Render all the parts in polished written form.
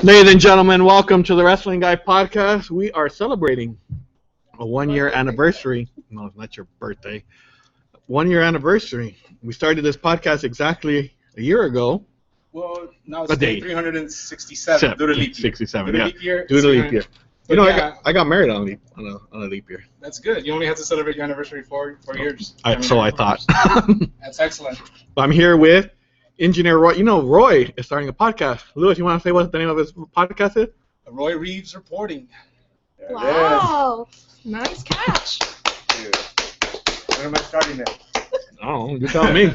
Ladies and gentlemen, welcome to the Wrestling Guy podcast. We are celebrating a 1 year anniversary. No, it's not your birthday. 1 year anniversary. We started this podcast exactly a year ago. Well, now it's day 367 due to leap year. 67, due to yeah. leap year. Due to leap year. You know, yeah, I got married on a leap year. That's good. You only have to celebrate your anniversary for 4 years. So I thought. That's excellent. I'm here with Engineer Roy. You know, Roy is starting a podcast. Lewis, you want to say what the name of his podcast is? Roy Reeves reporting. Wow. Nice catch. Dude. When am I starting it? Oh, you tell me.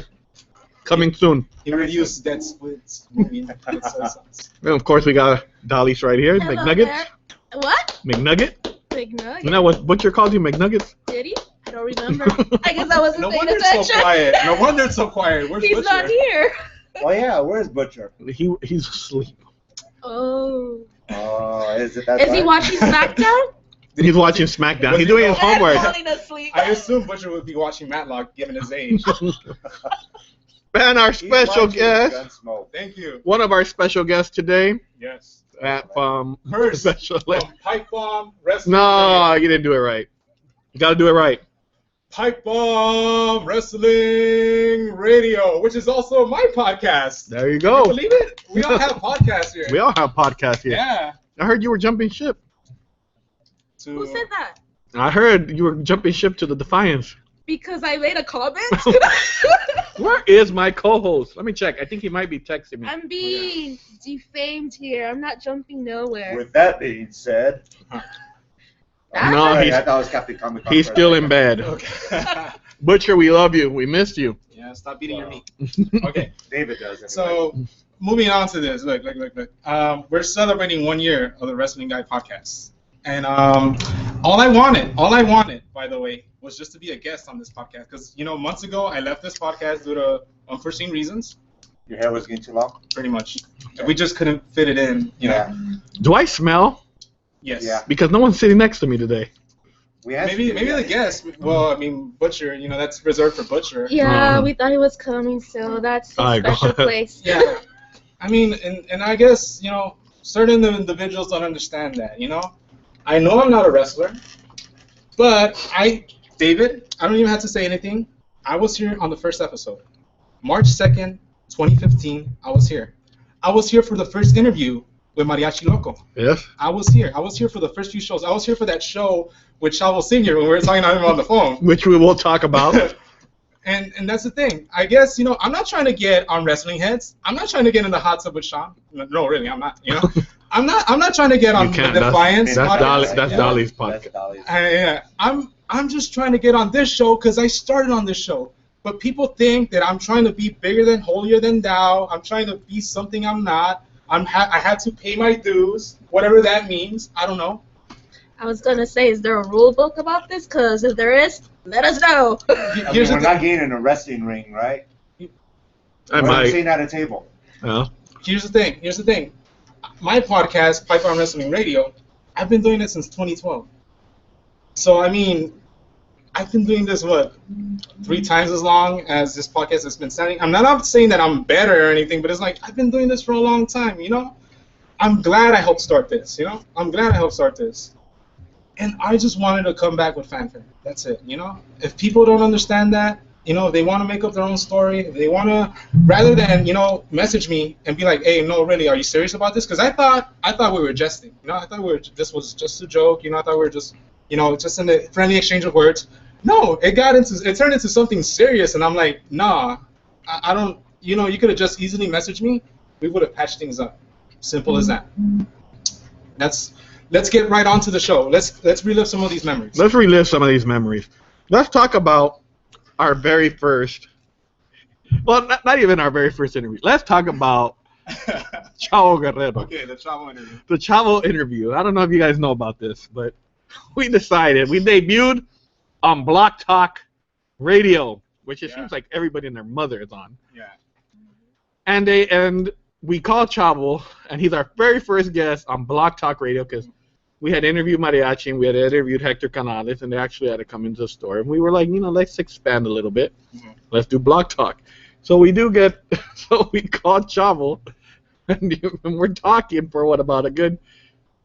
Coming soon. He reviews Dead Splits movie. And of course, we got Dolly's right here. Hello McNuggets. there. What? McNugget. Big nugget. You know what Butcher called you, McNuggets? Did he? I don't remember. I guess I wasn't No paying wonder attention. it's so quiet. No wonder it's so quiet. Where's He's Butcher? not here. Oh yeah, where's Butcher? He's asleep. Oh. Oh, is it that? Is he time? watching SmackDown? He's watching SmackDown. Was He's he doing his going- homework. Falling asleep. I assume Butcher would be watching Matlock given his age. And our He's special watching guest, Gunsmoke. Thank you. one of our special guests today Yes. at First, special. from Pipe Bomb Wrestling. No, you didn't do it right. You got to do it right. Pipe Bomb Wrestling Radio, which is also my podcast. There you Can you go. believe it? We all have podcasts here. We all have podcasts here. Yeah. I heard you were jumping ship. Who said that? I heard you were jumping ship to the Defiance. Because I made a comment? Where is my co-host? Let me check. I think he might be texting me. I'm being defamed here. I'm not jumping nowhere. With that being said, No, sorry, he's I thought it was Captain Comic-Con. he's still in bed. Okay. Butcher, we love you. We missed you. Yeah, stop beating your meat. Okay. David does. Anyway. So, moving on to this. Look. We're celebrating 1 year of the Wrestling Guy podcast. And all I wanted, by the way, was just to be a guest on this podcast. Because, months ago, I left this podcast due to unforeseen reasons. Your hair was getting too long. Pretty much. We just couldn't fit it in, Yeah. Do I smell? Yes. Yeah. Because no one's sitting next to me today. We had Maybe the guest. Well, I mean, Butcher. That's reserved for Butcher. Yeah, we thought he was coming, so that's his I special got it. place. Yeah. I mean, and I guess certain individuals don't understand that. I know I'm not a wrestler, but David, I don't even have to say anything. I was here on the first episode, March 2nd, 2015. I was here. I was here for the first interview with Mariachi Loco. Yes. I was here. I was here for the first few shows. I was here for that show with Chavo Senior when we were talking to him on the phone. Which we will talk about. And that's the thing. I guess, I'm not trying to get on wrestling heads. I'm not trying to get in the hot tub with Sean. No, really, I'm not. I'm not trying to get on You can't. the Defiance. That's podcast. Dolly. That's Yeah. Dolly's That's podcast. Dolly's. Yeah. I'm just trying to get on this show because I started on this show. But people think that I'm trying to be bigger than, holier than thou. I'm trying to be something I'm not. I had to pay my dues, whatever that means. I don't know. I was going to say, is there a rule book about this? Because if there is, let us know. I mean, we're not getting in a wrestling ring, right? I We're might. sitting at a table. Yeah. Here's the thing. My podcast, Pipe on Wrestling Radio, I've been doing it since 2012. So, I mean, I've been doing this, 3 times as long as this podcast has been standing. I'm not saying that I'm better or anything, but it's like I've been doing this for a long time, I'm glad I helped start this, I'm glad I helped start this. And I just wanted to come back with fanfare. That's it, If people don't understand that, if they want to make up their own story, if they want to, rather than, message me and be like, hey, no, really, are you serious about this? Because I thought we were jesting, I thought this was just a joke, I thought we were just, just in a friendly exchange of words. No, it turned into something serious, and I'm like, nah, I don't, you could have just easily messaged me. We would have patched things up. Simple as that. Let's get right on to the show. Let's relive some of these memories. Let's relive some of these memories. Let's talk about our very first. Well, not even our very first interview. Let's talk about Chavo Guerrero. Okay, the Chavo interview. The Chavo interview. I don't know if you guys know about this, but we debuted on Block Talk Radio, which it seems like everybody and their mother is on. Yeah. And we called Chavo, and he's our very first guest on Block Talk Radio because we had interviewed Mariachi and we had interviewed Hector Canales, and they actually had to come into the store. And we were like, let's expand a little bit. Mm-hmm. Let's do Block Talk. So we called Chavo, and we're talking for what, about a good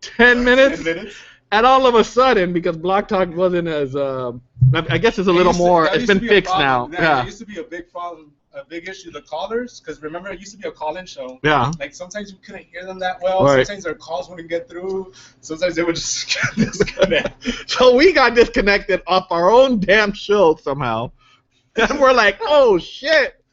10 minutes? 10 minutes? And all of a sudden, because Block Talk wasn't as, I guess it's a little more, it's been fixed now. Yeah, it used to be a big problem, a big issue, the callers, because remember, it used to be a call-in show. Yeah. Like, sometimes you couldn't hear them that well. Right. Sometimes their calls wouldn't get through. Sometimes they would just disconnect. So we got disconnected off our own damn show somehow. And we're like, oh, shit.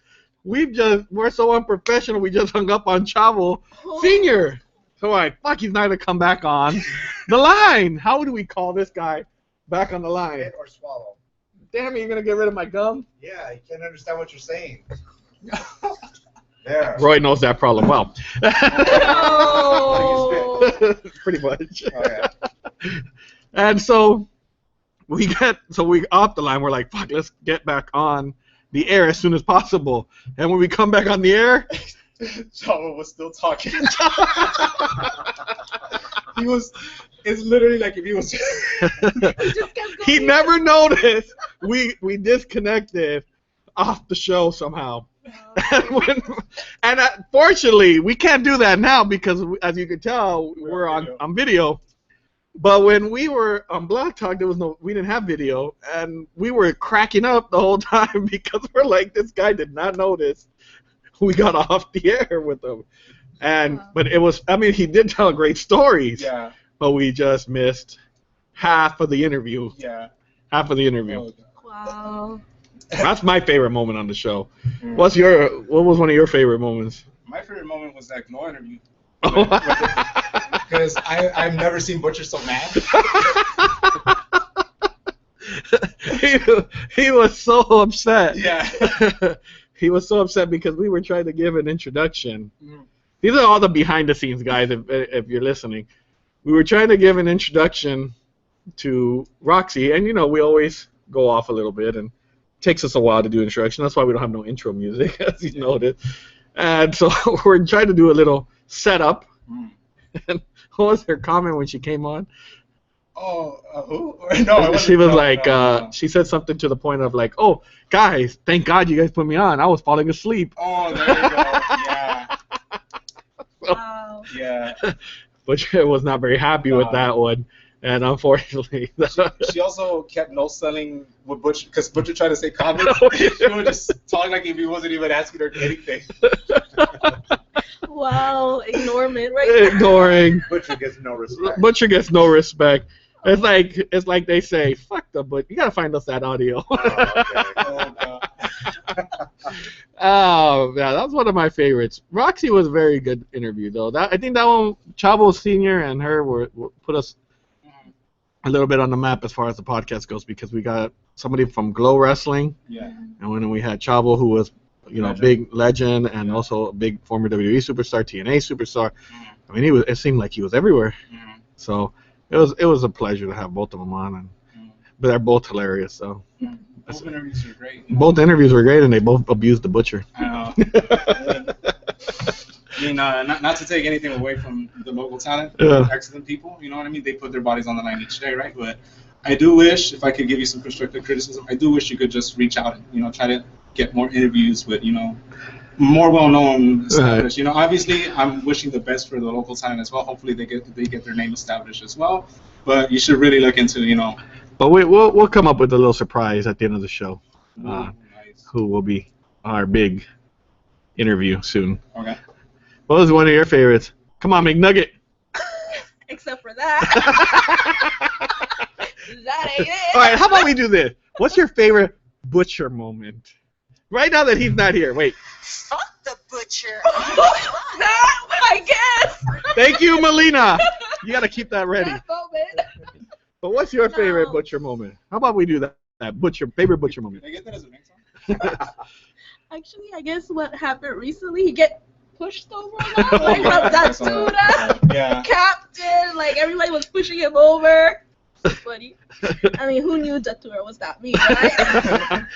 We're so unprofessional, we just hung up on Chavo Senior. So fuck, he's not going to come back on the line. How do we call this guy back on the line? Spit or swallow. Damn it, you're going to get rid of my gum? Yeah, you can't understand what you're saying. There. Roy knows that problem well. Oh. Pretty much. Okay. And so we off the line. We're like, fuck, let's get back on the air as soon as possible. And when we come back on the air, Chavo was still talking. It's literally like if he was. he never noticed we disconnected off the show somehow. And fortunately, we can't do that now because, as you can tell, we're on video. But when we were on Block Talk, we didn't have video, and we were cracking up the whole time because we're like, this guy did not notice we got off the air with him. But it was, I mean, he did tell great stories. Yeah. But we just missed half of the interview. Yeah. Half of the interview. Wow. That's my favorite moment on the show. What was one of your favorite moments? My favorite moment was that Glow interview. Oh. Because I've never seen Butcher so mad. he was so upset. Yeah. He was so upset because we were trying to give an introduction. These are all the behind-the-scenes guys, if you're listening. We were trying to give an introduction to Roxy, and, we always go off a little bit, and it takes us a while to do introduction. That's why we don't have no intro music, as you noticed. And so we're trying to do a little setup. And what was her comment when she came on? Oh, who? No, she was no. She said something to the point of like, oh, guys, thank God you guys put me on. I was falling asleep. Oh, there you go. Yeah. Wow. Yeah. Butcher was not very happy with that one. And unfortunately, she also kept no selling with Butcher because Butcher tried to say comments. She was just talking like if he wasn't even asking her anything. Wow, ignorement, right? Ignoring. Butcher gets no respect. Butcher gets no respect. It's like they say, fuck the Butcher. You gotta find us that audio. Oh, okay. Oh, God. Oh, yeah, that was one of my favorites. Roxy was a very good interview, though. I think that one, Chavo Senior and her put us a little bit on the map as far as the podcast goes because we got somebody from Glow Wrestling. Yeah. And when we had Chavo, who was, big legend and also a big former WWE superstar, TNA superstar. I mean, it seemed like he was everywhere. So it was a pleasure to have both of them on, but they're both hilarious. So. Both interviews were great. Both interviews were great, and they both abused the Butcher. I know. I mean, not to take anything away from the local talent, excellent people. You know what I mean? They put their bodies on the line each day, right? But I do wish, if I could give you some constructive criticism, I do wish you could just reach out and try to get more interviews with more well-known established. Right. Obviously, I'm wishing the best for the local talent as well. Hopefully, they get their name established as well. But you should really look into But we'll come up with a little surprise at the end of the show. Nice. Who will be our big interview soon. Okay. What was one of your favorites? Come on, McNugget. Except for that. That ain't it. All right, how about we do this? What's your favorite Butcher moment? Right now that he's not here. Wait. Fuck the Butcher. That, I guess. Thank you, Melina. You got to keep that ready. That moment. But what's your favorite Butcher moment? How about we do that? Favorite Butcher moment. Can I get that as a next one? Actually, I guess what happened recently, he get pushed over now, like from Datsuna, Yeah. Captain, like everybody was pushing him over. So funny. I mean, who knew Datura was that mean, right?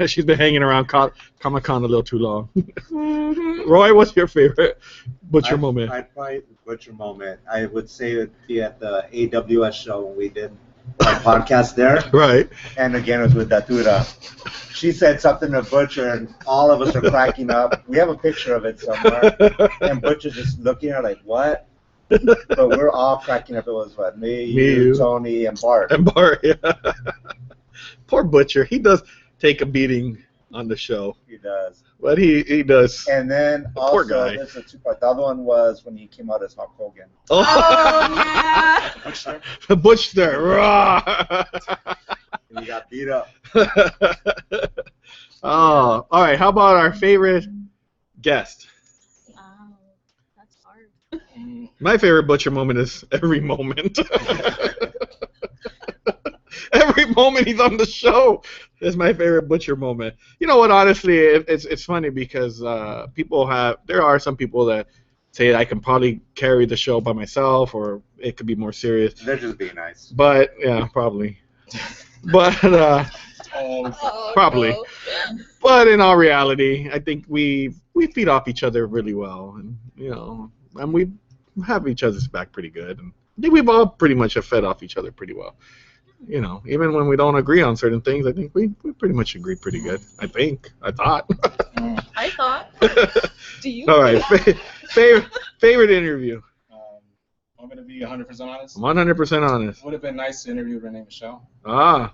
She's been hanging around Comic-Con a little too long. Mm-hmm. Roy, what's your favorite Butcher moment? My Butcher moment, I would say, would be at the AWS show when we did podcast there, Right. and again it was with Datura. She said something to Butcher, and all of us are cracking up. We have a picture of it somewhere, and Butcher's just looking at her like, what? But we're all cracking up. It was what? Me, you, Tony, and Bart. And Bart, yeah. Poor Butcher. He does take a beating on the show. He does. But he does. And then also, poor guy. there's a two-part. The other one was when he came out as Hulk Hogan. Oh, yeah. Butcher. Rah. And he got beat up. Oh, all right. How about our favorite guest? That's hard. My favorite Butcher moment is every moment. Every moment he's on the show is my favorite Butcher moment. You know what? Honestly, it's funny because there are some people that say I can probably carry the show by myself, or it could be more serious. They're just being nice. But yeah, probably. But probably. No. But in all reality, I think we feed off each other really well, and and we have each other's back pretty good. And I think we've all pretty much have fed off each other pretty well. Even when we don't agree on certain things, I think we pretty much agree pretty good. I thought. I thought. Do you? All right, favorite interview. I'm gonna be 100% honest. 100% honest. Would have been nice to interview Renee Michelle. Ah.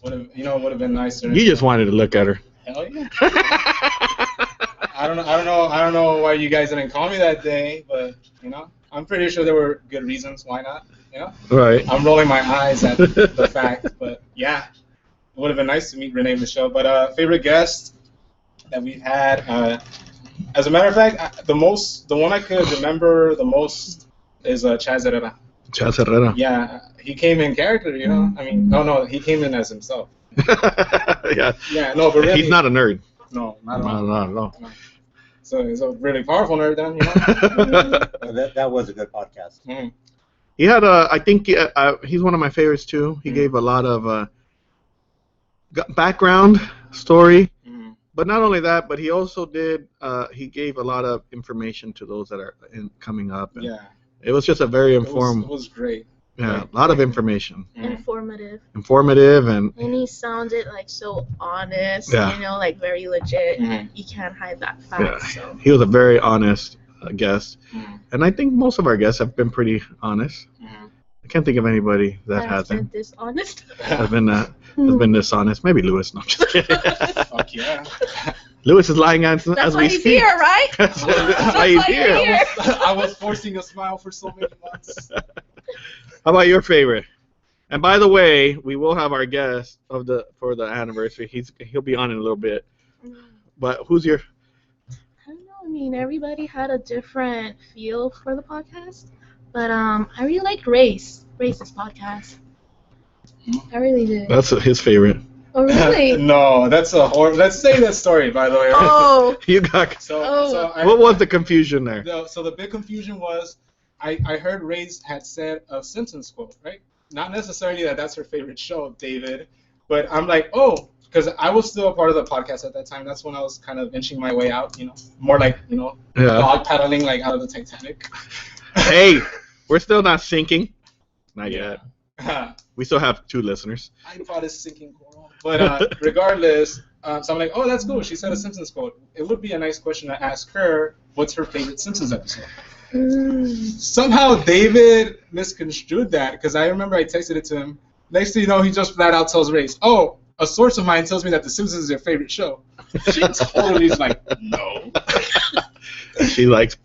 Would have been nice to interview. You just wanted to look at her. Hell yeah. I don't know why you guys didn't call me that day, but I'm pretty sure there were good reasons why not. Right. I'm rolling my eyes at the fact, but yeah, it would have been nice to meet Renee Michelle. But favorite guest that we've had, as a matter of fact, the one I could remember the most is Chaz Herrera. Chaz Herrera. Yeah, he came in character, I mean, no, he came in as himself. Yeah. Yeah, no, but really, he's not a nerd. No, not at all. Not at all. No. So he's a really powerful nerd then, That was a good podcast. Mm-hmm. He had I think he's one of my favorites too. He gave a lot of background story, but not only that, but he also he gave a lot of information to those that are coming up. And it was just a very informed. It was great. Yeah, a lot of information. Informative. And he sounded like so honest, Yeah. like very legit. You can't hide that fact. Yeah. So. He was a very honest guest. Mm-hmm. And I think most of our guests have been pretty honest. I can't think of anybody that hasn't. Been dishonest. Has been dishonest. Maybe Lewis. No, I'm just kidding. Fuck yeah. Lewis is lying as we That's why he's speak. here, right? That's why he's here. I was forcing a smile for so many months. How about your favorite? And by the way, we will have our guest for the anniversary. He'll be on in a little bit. But who's your? I don't know. I mean, everybody had a different feel for the podcast, but I really liked Race's podcast. I really did. That's his favorite. Oh, really? No, that's a horror. Let's say that story, by the way. Right? Oh. You got. What was the confusion there? So the big confusion was, I heard Ray's had said a Simpsons quote, right? Not necessarily that's her favorite show, David, but I'm like, oh, because I was still a part of the podcast at that time. That's when I was kind of inching my way out, more like, dog paddling like out of the Titanic. Hey, we're still not sinking. Not yet. We still have 2 listeners. I thought it's sinking coral. But regardless, so I'm like, oh, that's cool. She said a Simpsons quote. It would be a nice question to ask her, what's her favorite Simpsons episode? Somehow David misconstrued that, because I remember I texted it to him. Next thing you know, he just flat out tells Race, oh, a source of mine tells me that The Simpsons is your favorite show. She totally is like, no. She likes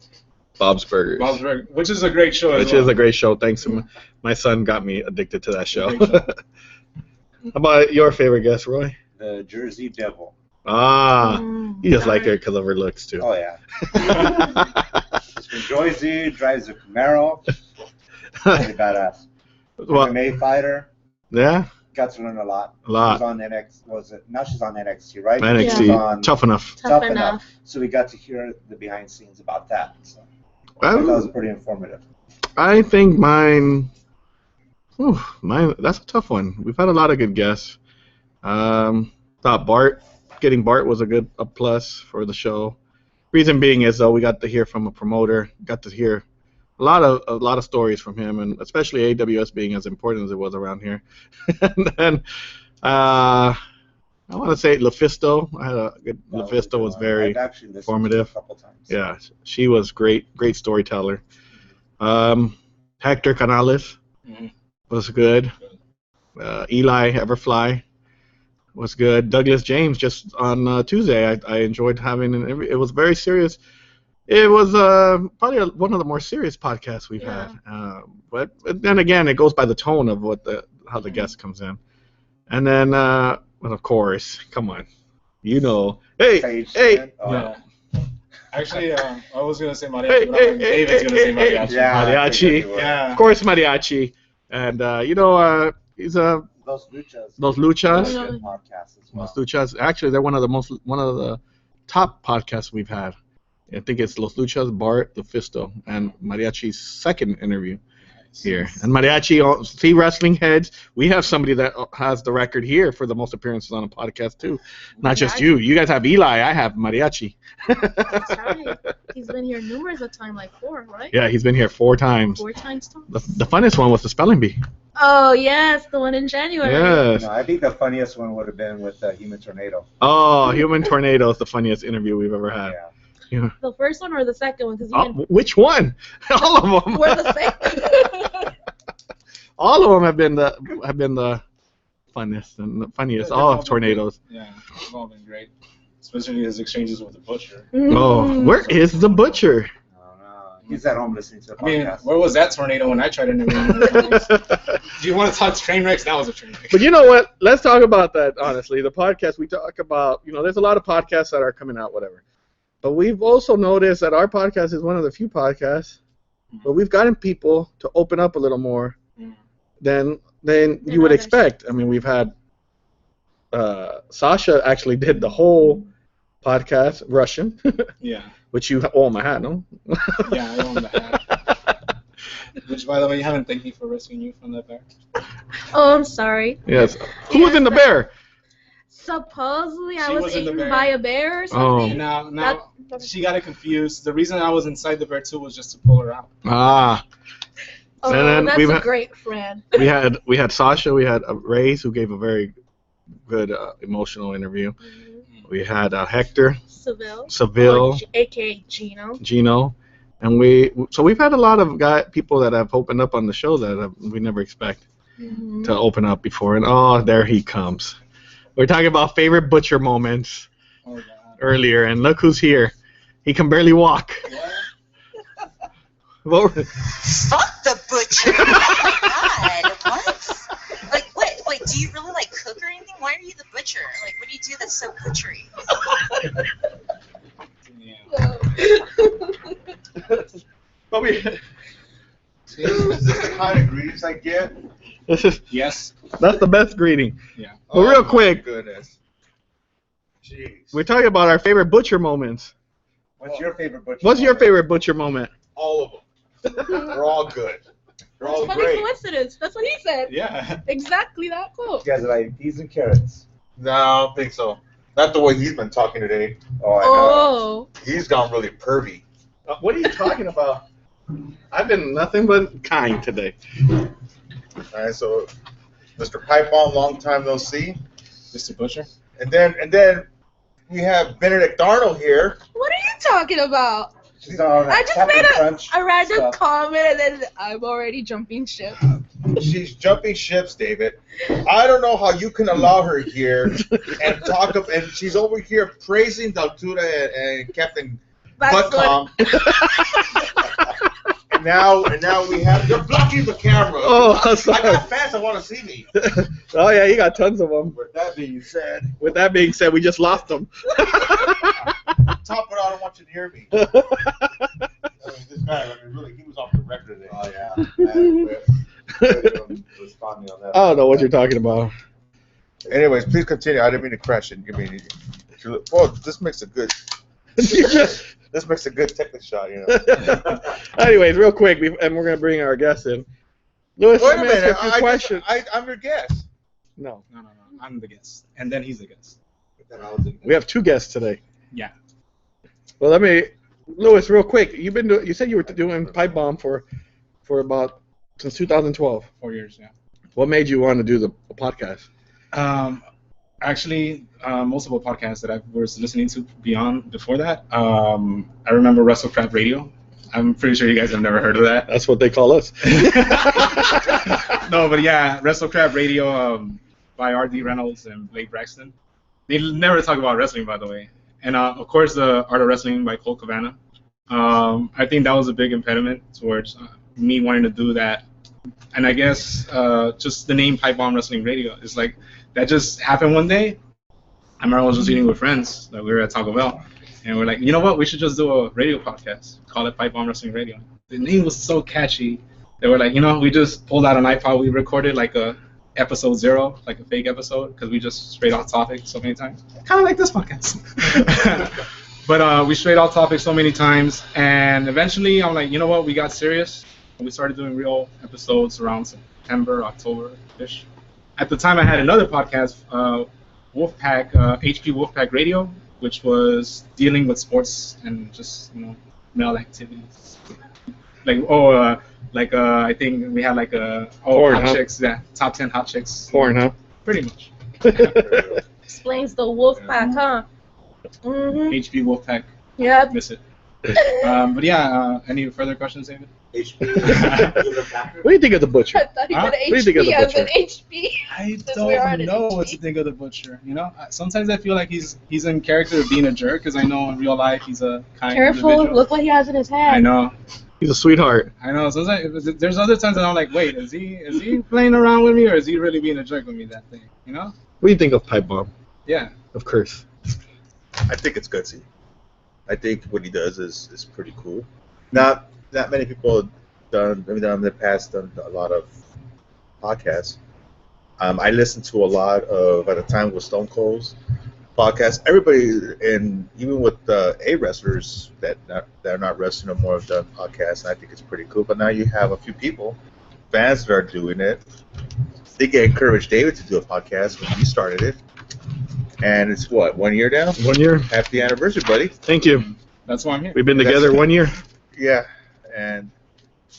Bob's Burgers. Bob's Burgers, which is a great show as well. Which is a great show. Thanks to my son got me addicted to that show. How about your favorite guest, Roy? The Jersey Devil. Ah, you just like her because of her looks, too. Oh, yeah. She's from Jersey, drives a Camaro. Pretty badass. MMA fighter. Yeah? Got to learn a lot. A lot. She's on now she's on NXT, right? NXT. She's on Tough Enough. Tough enough. So we got to hear the behind scenes about that. So I thought that was pretty informative. I think mine, that's a tough one. We've had a lot of good guests. Thought getting Bart was a plus for the show. Reason being is, though, we got to hear from a promoter, got to hear a lot of stories from him, and especially AWS being as important as it was around here. And then I want to say LaFisto. I had a good. LaFisto was very I've actually listened formative. to it a couple times. Yeah, she was great storyteller. Hector Canales Mhm. was good. Eli Everfly was good. Douglas James just on Tuesday. I enjoyed having an interview. It was very serious. It was probably one of the more serious podcasts we've Yeah. had. But then again, it goes by the tone of how the guest comes in. And then, well, of course, come on, hey, Page hey, Smith, oh, Yeah. Actually, I was gonna say mariachi, Hey, but hey, I'm like, David's gonna say hey, mariachi. Yeah, I Mariachi. figured you would. Yeah. of course, Mariachi, and he's Those Luchas. Those Luchas. Really good podcasts as well. Los Luchas. Actually, they're one of the top podcasts we've had. I think it's Los Luchas, Bart, LaFisto, and Mariachi's second interview here. And Mariachi, see wrestling heads, we have somebody that has the record here for the most appearances on a podcast too. Not just you. You guys have Eli. I have Mariachi. That's right. He's been here numerous of times, like 4, right? Yeah, he's been here 4 times. 4 times. Tom? The funnest one was the spelling bee. Oh yes, the one in January. Yes. No, I think the funniest one would have been with Human Tornado. Oh, Human Tornado is the funniest interview we've ever had. Yeah. The first one or the second one? Because Which one? All of them. we're the same. All of them have been the funnest and the funniest. All of tornadoes. Yeah, they've all been great. Especially his exchanges with the butcher. Oh, where is the butcher? No. He's at home listening to the I mean, podcast. where was that tornado when I tried to interview him? Do you want to talk train wrecks? That was a train wreck. But you know what? Let's talk about that, honestly. The podcast, we talk about, there's a lot of podcasts that are coming out, whatever. But we've also noticed that our podcast is one of the few podcasts where we've gotten people to open up a little more than you would others. expect. I mean, we've had Sasha actually did the whole podcast Russian, Yeah. which you own my hat, no? Yeah, I own the hat. Which, by the way, you haven't thanked me for rescuing you from that bear. Oh, I'm sorry. Yes. Who was in the bear? Supposedly I She was was in the eaten bear. by a bear or Oh. something. And now That- she got it confused. The reason I was inside the bear too was just to pull her out. Ah. Oh, And then that's we've a had- great friend. We had Sasha, we had Reyes, who gave a very good emotional interview. We had Hector, Seville, Seville, aka Gino. Gino, and we've had a lot of people that have opened up on the show that we never expect to open up before. And oh, there he comes. We're talking about favorite butcher moments Oh god. earlier, and look who's here. He can barely walk. What? Fuck the butcher. God, what? Wait, do you really like cook or anything? Why are you the butcher? Like, what do you do that's so butchery? Yeah. See, is this the kind of greetings I get? Yes. That's the best greeting. Yeah. But real quick, Goodness. Jeez. we're talking about our favorite butcher moments. What's your favorite butcher? What's your moment? favorite butcher moment? All of them. They're all good. They're all Funny great. coincidence. That's what he said. Yeah. Exactly that quote. You guys are like peas and carrots. No, I don't think so. Not the way he's been talking today. Oh, I know. Oh. He's gone really pervy. What are you talking about? I've been nothing but kind today. All right, so Mr. Pipe on, long time no see. Mr. Butcher. And then we have Benedict Arnold here. What are you talking about? She's on that I just Captain made Crunch a random stuff. comment and then I'm already jumping ship. She's jumping ships, David. I don't know how you can allow her here and talk of, and she's over here praising Daltura and Captain That's what. Buttcom. and now we have, you're blocking the camera. Oh, I sorry. got fans that want to see me. Oh yeah, you got tons of them. With that being said, With that being said, we just lost them. top it out, I don't want you to hear me. I mean, this guy, really, he was off the record today. Oh yeah. Responding on that. I don't know what you're talking about. Anyways, please continue. I didn't mean to crash it. Well, this makes a good. This makes a good technical shot, you know. Anyways, real quick, and we're gonna bring our guest in. Louis, Wait a let me ask you minute. a few questions. I'm your guest. No, No. I'm the guest. And then he's the guest. we have 2 guests today. Yeah. Well, let me Louis, real quick, you said you were doing Pipe Bomb for about since 2012. 4 years, yeah. What made you want to do the podcast? Actually, multiple podcasts that I was listening to before that. I remember WrestleCraft Radio. I'm pretty sure you guys have never heard of that. That's what they call us. No, but yeah, WrestleCraft Radio by R.D. Reynolds and Blake Braxton. They never talk about wrestling, by the way. And of course, the Art of Wrestling by Cole Cabana. I think that was a big impediment towards me wanting to do that. And I guess just the name Pipe Bomb Wrestling Radio is like that just happened one day. I remember I was just eating with friends. Like we were at Taco Bell, and we're like, you know what? We should just do a radio podcast. Call it Pipe Bomb Wrestling Radio. The name was so catchy. They were like, we just pulled out an iPod. We recorded like a episode 0, like a fake episode, because we just straight off topic so many times. Kind of like this podcast. But we straight off topic so many times, and eventually I'm like, you know what? We got serious, and we started doing real episodes around September, October-ish. At the time, I had another podcast, Wolfpack, HP Wolfpack Radio, which was dealing with sports and just male activities. I think we had Porn, hot huh? chicks, yeah, top 10 hot chicks. Porn, huh? Pretty much. Explains the wolf pack, huh? Mm-hmm. HP Wolfpack, Yep. miss it. But yeah, any further questions, David? HP. What do you think of the Butcher? I thought he Huh? meant What do you think of the HP as Butcher? an HP. I Since we are at don't an know what HP. to think of the Butcher. Sometimes I feel like he's in character of being a jerk, because I know in real life he's a kind Careful, individual. look what he has in his hand. I know. He's a sweetheart. Sometimes there's other times that I'm like, wait, is he playing around with me, or is he really being a jerk with me? That thing, What do you think of Pipe Bomb? Yeah. Of course. I think it's gutsy. I think what he does is pretty cool. Not many people have done. I mean, in the past done a lot of podcasts. I listened to a lot of, at the time, with Stone Cold's podcasts. Everybody, and even with A wrestlers that are not wrestling no more, have done podcasts. And I think it's pretty cool. But now you have a few people, fans that are doing it. I think I encouraged David to do a podcast when he started it. And it's what, 1 year now? 1 year. Happy anniversary, buddy. Thank you. That's why I'm here. We've been together 1 year. Yeah, and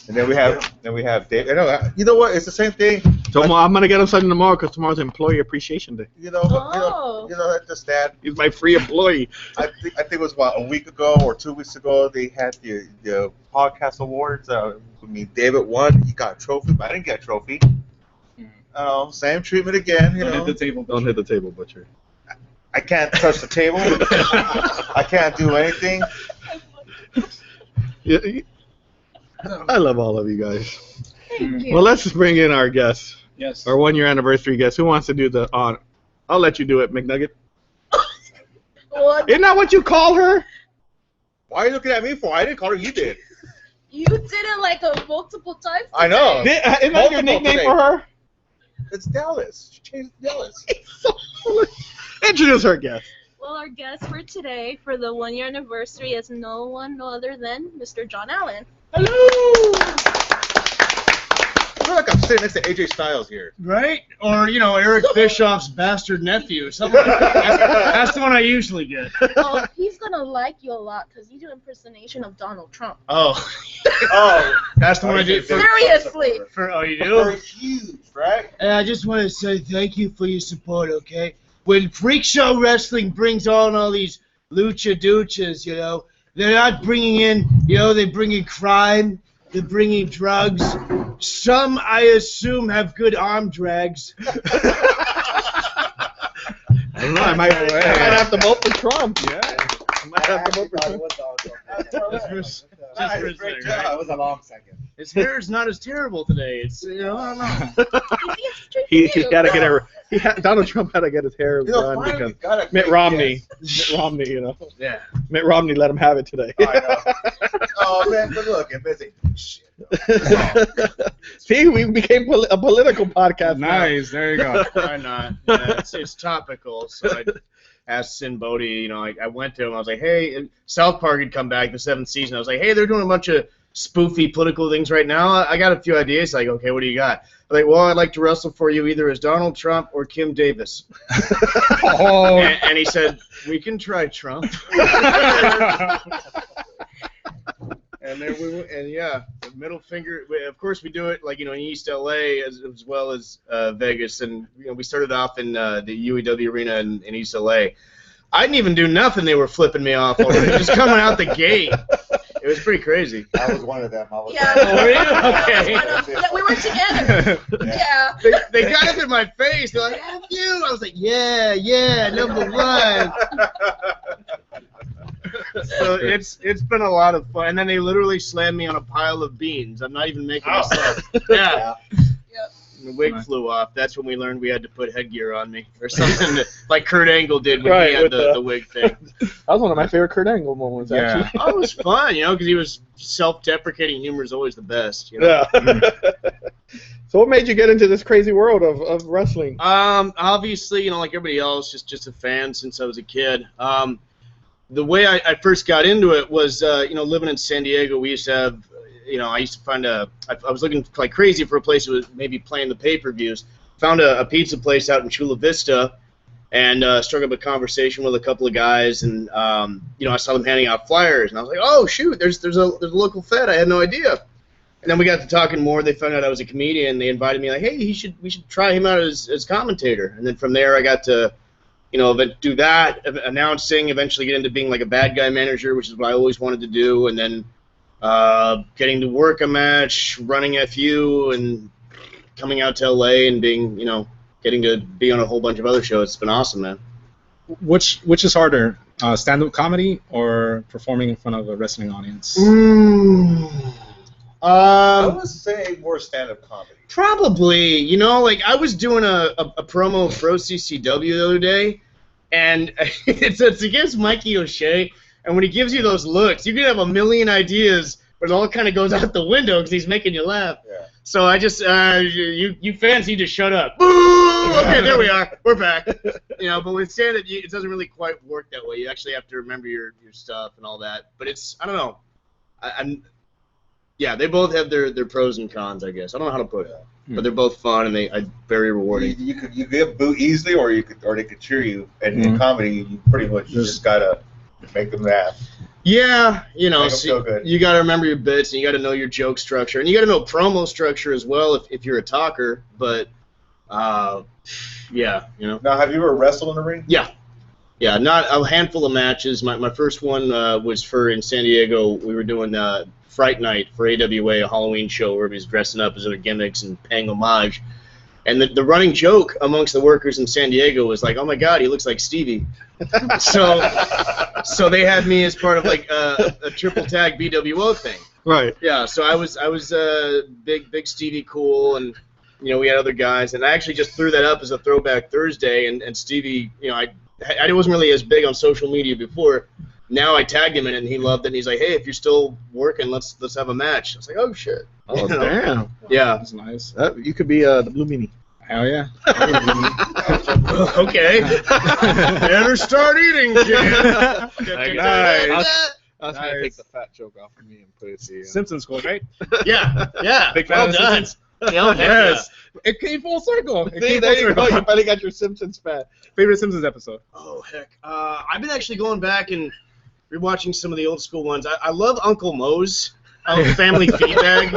then we have Dave. You know what? It's the same thing. So I'm gonna get him something tomorrow because tomorrow's Employee Appreciation Day. Oh. Just that. He's my free employee. I think it was a week ago or 2 weeks ago. They had the podcast awards. David won. He got a trophy, but I didn't get a trophy. Same treatment again. Don't hit the table. Don't hit the table, Butcher. I can't touch the table. I can't do anything. Yeah, I love all of you guys. Thank you. Well, let's just bring in our guest, Yes. our 1 year anniversary guest. Who wants to do the honor? I'll let you do it, McNugget. What? Isn't that what you call her? Why are you looking at me for? I didn't call her. You did. You did it multiple times. I know. Isn't that your Multiple nickname today. for her? It's Dallas. She changed it to Dallas. Introduce her guest. Well, our guest for today for the 1 year anniversary is no other than Mr. Jon Allen. Hello. I feel like I'm sitting next to AJ Styles here. Right? Or, Eric Bischoff's bastard nephew. Something like that. That's the one I usually get. Oh, he's gonna like you a lot because you do impersonation of Donald Trump. Oh, Oh, that's the one I do. Seriously. Oh, you they're do? huge, right? And I just want to say thank you for your support, okay? When Freak Show Wrestling brings on all these lucha duchas, they're not bringing in, they bring in crime, they're bringing drugs. Some, I assume, have good arm drags. I don't know. I might have to vote for Trump. Yeah. I might have to vote for Trump. Great job. It was a long second. His hair is not as terrible today. It's, I don't know. He got to get her. Donald Trump had to get his hair done finally because got a Mitt great Romney. guest. Mitt Romney, Yeah. Mitt Romney let him have it today. Oh, I know. Oh man, but look, if it's shit. See, we became a political podcast. now. Nice. There you go. Why not? Yeah, it's topical. So I asked Sin Bodhi, I went to him. I was like, hey, South Park had come back the 7th season. I was like, hey, they're doing a bunch of spoofy political things right now. I got a few ideas. Like, okay, what do you got? I'm like, well, I'd like to wrestle for you either as Donald Trump or Kim Davis. Oh. And he said, we can try Trump. And then we went, and yeah, the middle finger. Of course, we do it like in East LA as well as Vegas, and we started off in the UEW arena in East LA. I didn't even do nothing; they were flipping me off already, just coming out the gate. It was pretty crazy. I was one of them. Yeah. Were you? Okay. Yeah, we were together. Yeah. They got up in my face. They're like, "F you!" I was like, "Yeah, number one." So it's been a lot of fun. And then they literally slammed me on a pile of beans. I'm not even making this up. Yeah. Yep. And the wig flew off. That's when we learned we had to put headgear on me or something like Kurt Angle did when he had the wig thing. That was one of my favorite Kurt Angle moments, actually. Oh, it was fun, because he was self-deprecating. Humor is always the best. Yeah. So what made you get into this crazy world of wrestling? Obviously, like everybody else, just a fan since I was a kid. The way I first got into it was, living in San Diego, we used to have, I used to find I was looking like crazy for a place that was maybe playing the pay-per-views. Found a pizza place out in Chula Vista, and struck up a conversation with a couple of guys, and, I saw them handing out flyers, and I was like, oh, shoot, there's a local Fed. I had no idea. And then we got to talking more. They found out I was a comedian. They invited me, like, hey, we should try him out as commentator. And then from there, I got to do that, announcing, eventually get into being like a bad guy manager, which is what I always wanted to do, and then getting to work a match, running FU, and coming out to LA and being, getting to be on a whole bunch of other shows. It's been awesome, man. Which is harder, stand-up comedy or performing in front of a wrestling audience? I would say more stand-up comedy. Probably, I was doing a promo for OCCW the other day, and it's against Mikey O'Shea, and when he gives you those looks, you can have a million ideas, but it all kind of goes out the window because he's making you laugh. Yeah. So I just, you fans need to shut up. Boo! Okay, there we are. We're back. But with stand-up, it doesn't really quite work that way. You actually have to remember your stuff and all that. But it's, I don't know. Yeah, they both have their pros and cons, I guess. I don't know how to put it, but they're both fun and they very rewarding. You get booed easily, or they could cheer you. And in comedy, you pretty much just gotta make them laugh. Yeah, Make them feel good. you got to remember your bits, and you got to know your joke structure, and you got to know promo structure as well if you're a talker. But yeah, Now, have you ever wrestled in the ring? Yeah, not a handful of matches. My first one was in San Diego. We were doing Fright Night for AWA, a Halloween show where everybody's dressing up as other gimmicks and paying homage. And the running joke amongst the workers in San Diego was like, oh my God, he looks like Stevie. So they had me as part of like a triple tag BWO thing. Right. Yeah, so I was big Stevie Cool, and we had other guys, and I actually just threw that up as a Throwback Thursday, and Stevie, I wasn't really as big on social media before. Now I tagged him in it, and he loved it. And he's like, "Hey, if you're still working, let's have a match." I was like, "Oh shit!" Oh damn. Yeah, That's nice. You could be the Blue Meanie. Hell yeah. Okay. Better start eating, kid. Nice. I was gonna take the fat joke off of me and put it to Simpsons quote, right? Yeah. Big fan Well of done. Simpsons. Yes. It came full circle. See, there you go. You finally got your Simpsons fan. Favorite Simpsons episode? Oh heck. I've been actually going back and rewatching some of the old school ones. I love Uncle Moe's Family Feedback.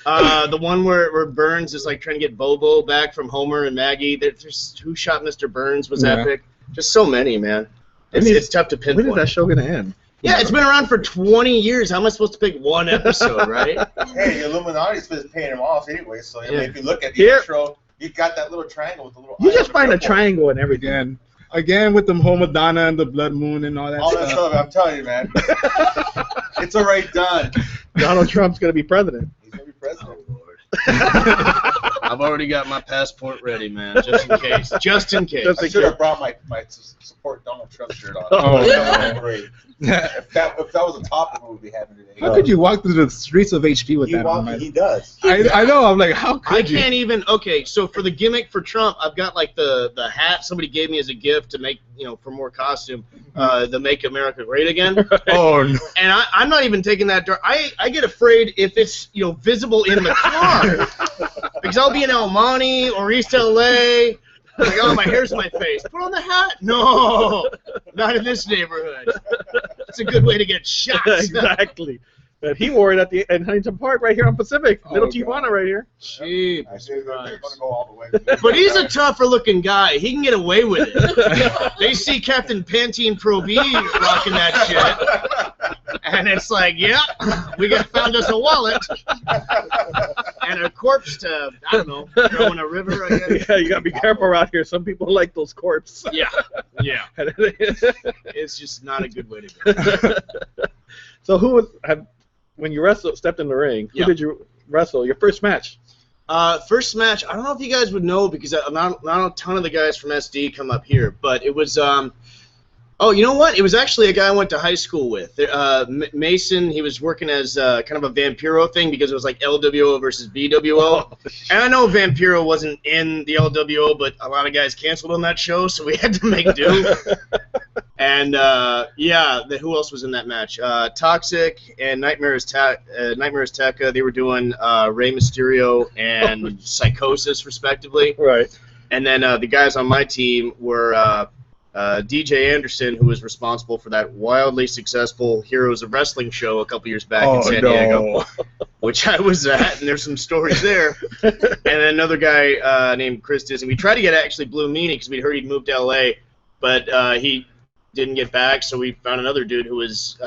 The one where Burns is like trying to get Bobo back from Homer and Maggie. There's Who Shot Mr. Burns was epic. Just so many, man. It's tough to pinpoint. When is that show gonna end? Yeah, it's been around for 20 years. How am I supposed to pick one episode, right? Hey, the Illuminati's been paying him off anyway, so if you look at the Here- intro, you got that little triangle with the little You eye just on the find a purple. triangle and everything. Again with the whole Madonna and the blood moon and all that All stuff. that stuff, I'm telling you, man. It's already done. Donald Trump's gonna be president. He's going to be president. I've already got my passport ready, man, just in case. Just in case. Just I in should have brought my support Donald Trump shirt on. Oh, That was great. If that was a topic we would be having today. How could you walk through the streets of HP with that on? He does. I know. I'm like, how I could you? can't even. Okay, so for the gimmick for Trump, I've got like the hat somebody gave me as a gift to make, for more costume, the Make America Great Again. Oh no. And I'm not even taking that. I get afraid if it's visible in the car because I'll be in El Monte or East LA. Like, oh, my hair's my face. Put on the hat. No, not in this neighborhood. It's a good way to get shot. Exactly. And he wore it at Huntington Park right here on Pacific. Oh, Little God. Tijuana right here. Jeez. I see they're Christ. gonna go all the way. But he's a tougher looking guy. He can get away with it. They see Captain Pantene Pro V rocking that shit. And it's like, yeah, we found us a wallet. And a corpse to, I don't know, throw in a river, I guess. Yeah, you gotta be careful around here. Some people like those corpses. Yeah. It's just not a good way to go. So when you stepped in the ring, who Yeah. did you wrestle? Your first match? First match, I don't know if you guys would know because not a ton of the guys from SD come up here, but it was, oh, you know what? It was actually a guy I went to high school with. Mason, he was working as kind of a Vampiro thing because it was like LWO versus BWO. And I know Vampiro wasn't in the LWO, but a lot of guys canceled on that show, so we had to make do. And, who else was in that match? Toxic and Nightmare Azteca, they were doing Rey Mysterio and Psychosis, respectively. Right. And then the guys on my team were DJ Anderson, who was responsible for that wildly successful Heroes of Wrestling show a couple years back in San Diego, which I was at, and there's some stories there. And then another guy named Chris Disney. We tried to get actually Blue Meanie because we'd heard he'd moved to LA, but he didn't get back, so we found another dude who was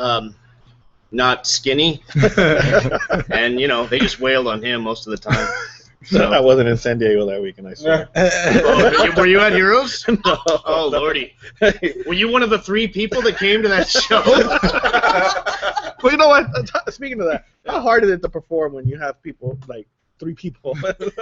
not skinny. And, they just wailed on him most of the time. So. I wasn't in San Diego that weekend, I swear. Oh, were you at Heroes? No. Oh, Lordy. Were you one of the 3 people that came to that show? Well, you know what? Speaking of that, how hard is it to perform when you have people, like 3 people?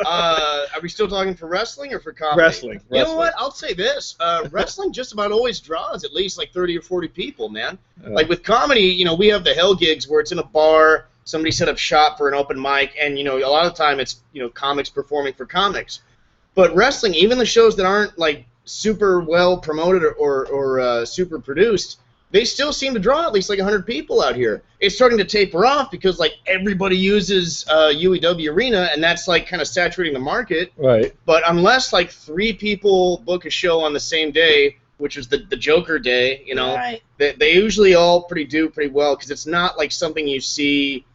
Are we still talking for wrestling or for comedy? Wrestling. You know what? I'll say this. Wrestling just about always draws at least like 30 or 40 people, man. Like with comedy, we have the hell gigs where it's in a bar, somebody set up shop for an open mic, and, a lot of the time it's, comics performing for comics. But wrestling, even the shows that aren't, like, super well promoted or super produced, they still seem to draw at least like 100 people out here. It's starting to taper off because, like, everybody uses UEW Arena, and that's, like, kind of saturating the market. Right. But unless, like, 3 people book a show on the same day, which was the Joker day, Right. they usually all do pretty well because it's not, like, something you see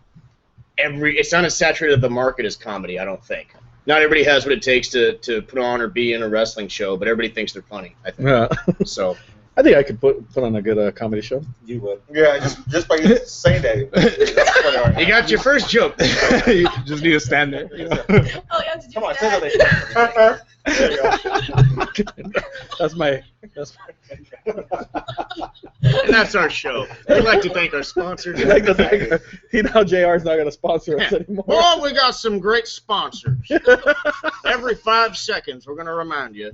it's not as saturated of the market as comedy, I don't think. Not everybody has what it takes to put on or be in a wrestling show, but everybody thinks they're funny, I think. Yeah. So I think I could put on a good comedy show. You would. Yeah, just by saying that. you got your first joke. You just need to stand there. Oh, yeah, did you Come on, do say that? something. There you go. That's my. And that's our show. We'd like to thank our sponsors. I like to think, JR's not going to sponsor us anymore. Oh, we got some great sponsors. Every 5 seconds, we're going to remind you.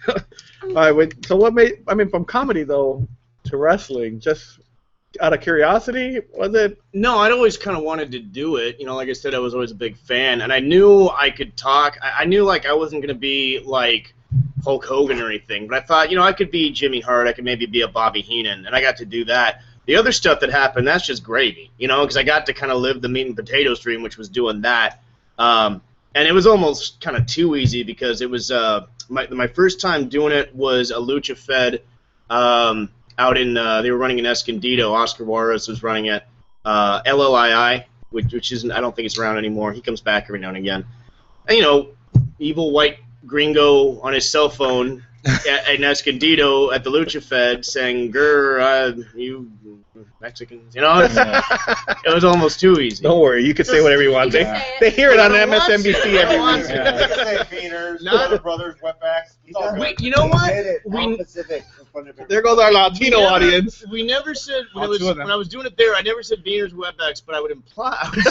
All right, wait, so what made, from comedy, though, to wrestling, just out of curiosity, was it? No, I'd always kind of wanted to do it. Like I said, I was always a big fan, and I knew I could talk. I knew, like, I wasn't going to be, like, Hulk Hogan or anything, but I thought, I could be Jimmy Hart, I could maybe be a Bobby Heenan, and I got to do that. The other stuff that happened, that's just gravy, because I got to kind of live the meat and potatoes dream, which was doing that. And it was almost kind of too easy because it was my first time doing it was a Lucha Fed out in they were running in Escondido. Oscar Juarez was running it. LLII, which isn't, I don't think it's around anymore. He comes back every now and again. And, evil white gringo on his cell phone in Escondido at the Lucha Fed saying, "Grr, you Mexicans," it was almost too easy. Don't worry, you can say whatever you want. They hear it on MSNBC every week. Say Peters, Not- Brothers, Wetbacks. It's all good. Wait, you know what? Did it We- on Pacific in front of There goes our Latino audience. We never said when All two of them. I was doing it there. I never said Beaners Wetbacks, but I would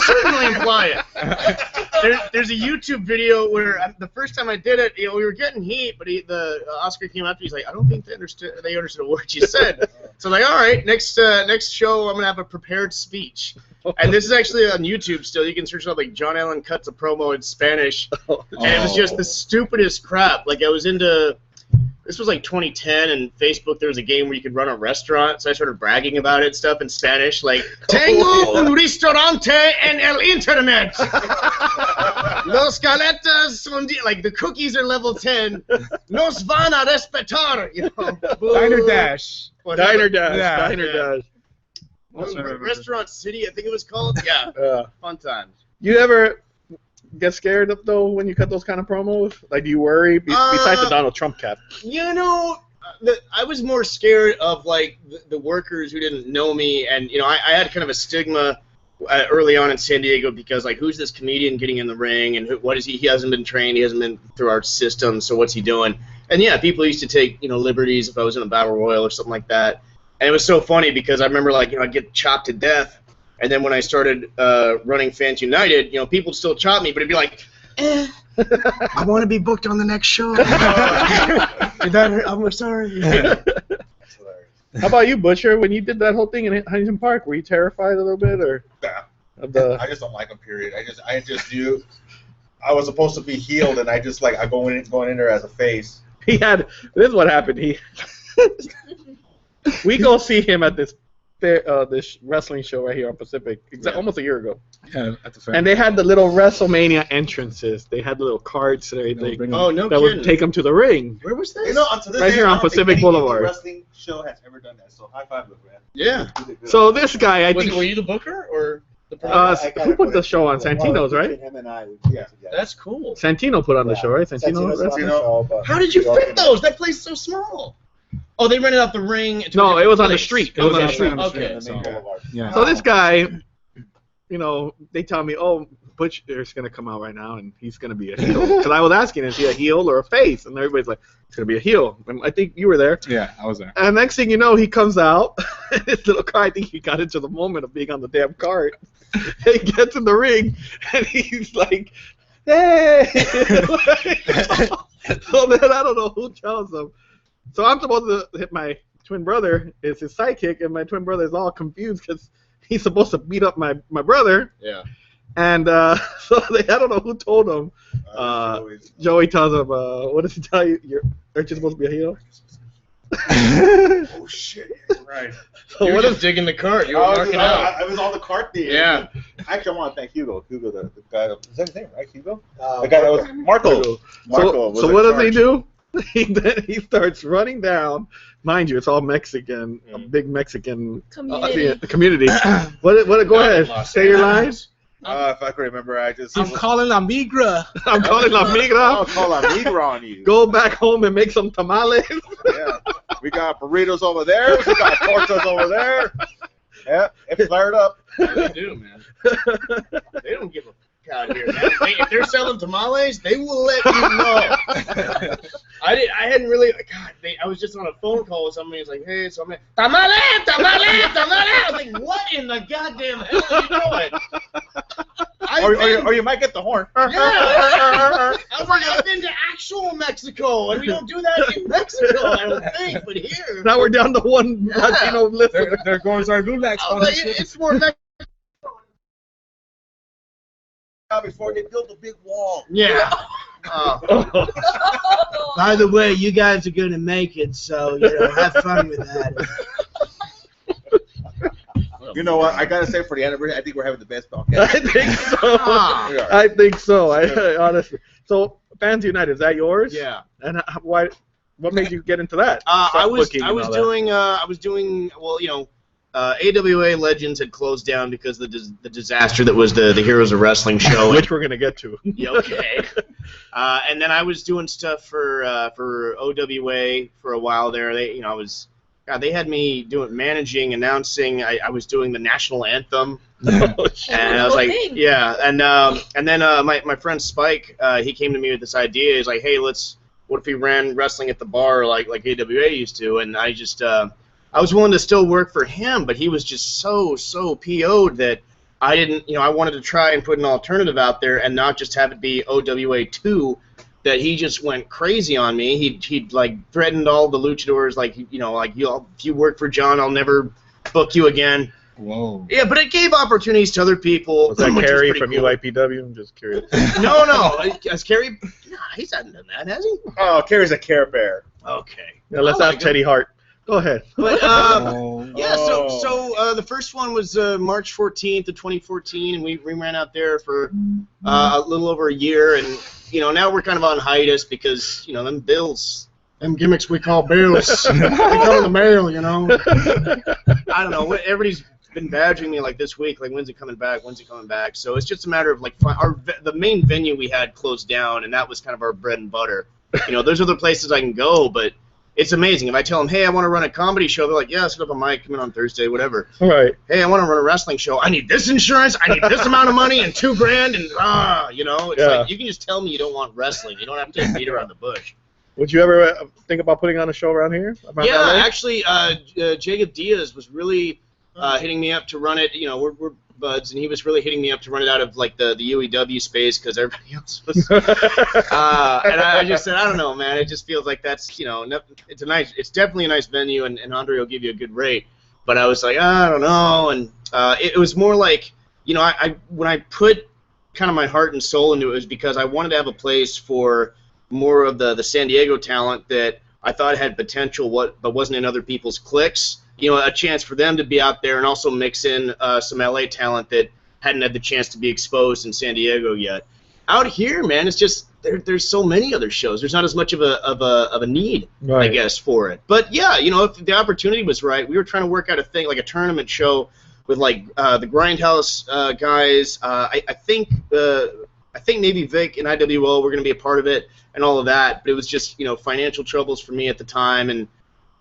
certainly imply it. There's a YouTube video where the first time I did it, we were getting heat, but the Oscar came up to me. He's like, "I don't think they understood a word you said." So I'm like, "All right, next show, I'm gonna have a prepared speech." And this is actually on YouTube still. You can search up like Jon Allen cuts a promo in Spanish, and it was just the stupidest crap. Like I was into. This was like 2010, and Facebook, there was a game where you could run a restaurant, so I started bragging about it and stuff in Spanish, like, "Tengo un restaurante en el internet! Los galetas son, like, the cookies are level 10. Nos van a respetar!" Diner Dash. Diner Dash. Yeah. Diner Dash. Restaurant City, I think it was called. Yeah, fun times. You ever get scared of though when you cut those kind of promos? Like, do you worry besides the Donald Trump cap? You know, I was more scared of like the workers who didn't know me, and you know, I had kind of a stigma early on in San Diego because like, who's this comedian getting in the ring, and what is he? He hasn't been trained, he hasn't been through our system, so what's he doing? And yeah, people used to take liberties if I was in a battle royal or something like that, and it was so funny because I remember like I'd get chopped to death. And then when I started running Fans United, people would still chop me, but it'd be like, I want to be booked on the next show. I'm sorry. How about you, Butcher? When you did that whole thing in Huntington Park, were you terrified a little bit, or? I just don't like him. Period. I just knew I was supposed to be healed, and I just I going in there as a face. This is what happened. We go see him at this wrestling show right here on Pacific, almost a year ago. Yeah, at the fair. And they had the little WrestleMania entrances. They had the little carts that would take them to the ring. Where was this? Right here on Pacific Boulevard. Wrestling show has ever done that. So high five, man. Yeah. So this guy, I think. Were you the booker or the? Who put the show on? Santino's, right? Him and I. That's cool. Santino put on the show, right? Santino. How did you fit those? That place is so small. Oh, they rented out the ring. No, it was on the street. It was on the street. Okay. So this guy, they tell me, oh, Butcher's going to come out right now, and he's going to be a heel. Because I was asking, is he a heel or a face? And everybody's like, he's going to be a heel. And I think you were there. Yeah, I was there. And next thing you know, he comes out. This little car, I think he got into the moment of being on the damn cart. He gets in the ring, and he's like, hey! So then I don't know who tells him. So I'm supposed to hit my twin brother, is his sidekick, and my twin brother is all confused because he's supposed to beat up my brother. Yeah. And so I don't know who told him. Joey tells him, what does he tell you? Aren't you supposed to be a heel? Oh, shit. Right. So you were just digging the cart. You were marking out. I was on the cart there. Yeah. Actually, I want to thank Hugo. Hugo, the guy. Is that his name, right? Hugo? The guy that was Marco. Marco was so what does he do? He starts running down. Mind you, it's all Mexican, a big Mexican community. Go ahead, say your lines. If I can remember, I'm calling La Migra. I'm calling La Migra. I'll call La Migra on you. Go back home and make some tamales. Yeah. We got burritos over there. We got tortas over there. Yeah, it's fired up. They do, man. They don't give a fuck out here, man. If they're selling tamales, they will let you know. I hadn't really. God, I was just on a phone call with somebody. Who's like, hey, so I'm like, tamale. I was like, what in the goddamn hell are you doing? Or you might get the horn. Yeah. I was like, I've been to actual Mexico, and we don't do that in Mexico, I don't think, but here. Now we're down to one Latino listener. There goes our Gulax. It's more Mexico. Before they built a big wall. Yeah. By the way, you guys are going to make it, so, have fun with that. You know what? I gotta say, for the anniversary, I think we're having the best podcast. I think so. I think so. I honestly. So, Fans United, is that yours? Yeah. And why? What made you get into that? I was doing. Well, AWA Legends had closed down because of the disaster that was the Heroes of Wrestling show, which we're gonna get to. Yeah, okay. And then I was doing stuff for OWA for a while there. They had me managing, announcing. I was doing the national anthem, and I was like, yeah. And then my friend Spike, he came to me with this idea. He's like, hey, what if we ran wrestling at the bar like AWA used to? And I just I was willing to still work for him, but he was just so PO'd that I didn't. I wanted to try and put an alternative out there and not just have it be OWA 2. That he just went crazy on me. He'd like threatened all the luchadors, if you work for Jon, I'll never book you again. Whoa. Yeah, but it gave opportunities to other people. Was that Kerry from UIPW? I'm just curious. No. Has Kerry? No, he's not done that, has he? Oh, Kerry's a Care Bear. Okay. Yeah, let's ask Teddy Hart. Go ahead. But yeah, so the first one was March 14th of 2014, and we ran out there for a little over a year, and now we're kind of on hiatus because them bills, them gimmicks we call bills, they come in the mail. I don't know. Everybody's been badgering me like this week, like when's it coming back? When's it coming back? So it's just a matter of like the main venue we had closed down, and that was kind of our bread and butter. You know, there's other places I can go, but it's amazing. If I tell them, hey, I want to run a comedy show, they're like, yeah, set up a mic, come in on Thursday, whatever. Right. Hey, I want to run a wrestling show. I need this insurance. I need this amount of money and $2,000 and you know, it's like you can just tell me you don't want wrestling. You don't have to beat around the bush. Would you ever think about putting on a show around here? Yeah, actually, Jacob Diaz was really hitting me up to run it. You know, we're buds, and he was really hitting me up to run it out of like the UEW space because everybody else was. And I just said, I don't know, man. It just feels like that's, you know, it's definitely a nice venue, and Andre will give you a good rate. But I was like, I don't know, and it was more like, you know, when I put kind of my heart and soul into it, was because I wanted to have a place for more of the San Diego talent that I thought had potential, but wasn't in other people's cliques. You know, a chance for them to be out there and also mix in some LA talent that hadn't had the chance to be exposed in San Diego yet. Out here, man, it's just there's so many other shows. There's not as much of a need, I guess, for it. But yeah, you know, if the opportunity was right, we were trying to work out a thing like a tournament show with like the Grindhouse guys. I think maybe Vic and IWO were going to be a part of it and all of that. But it was just, you know, financial troubles for me at the time, and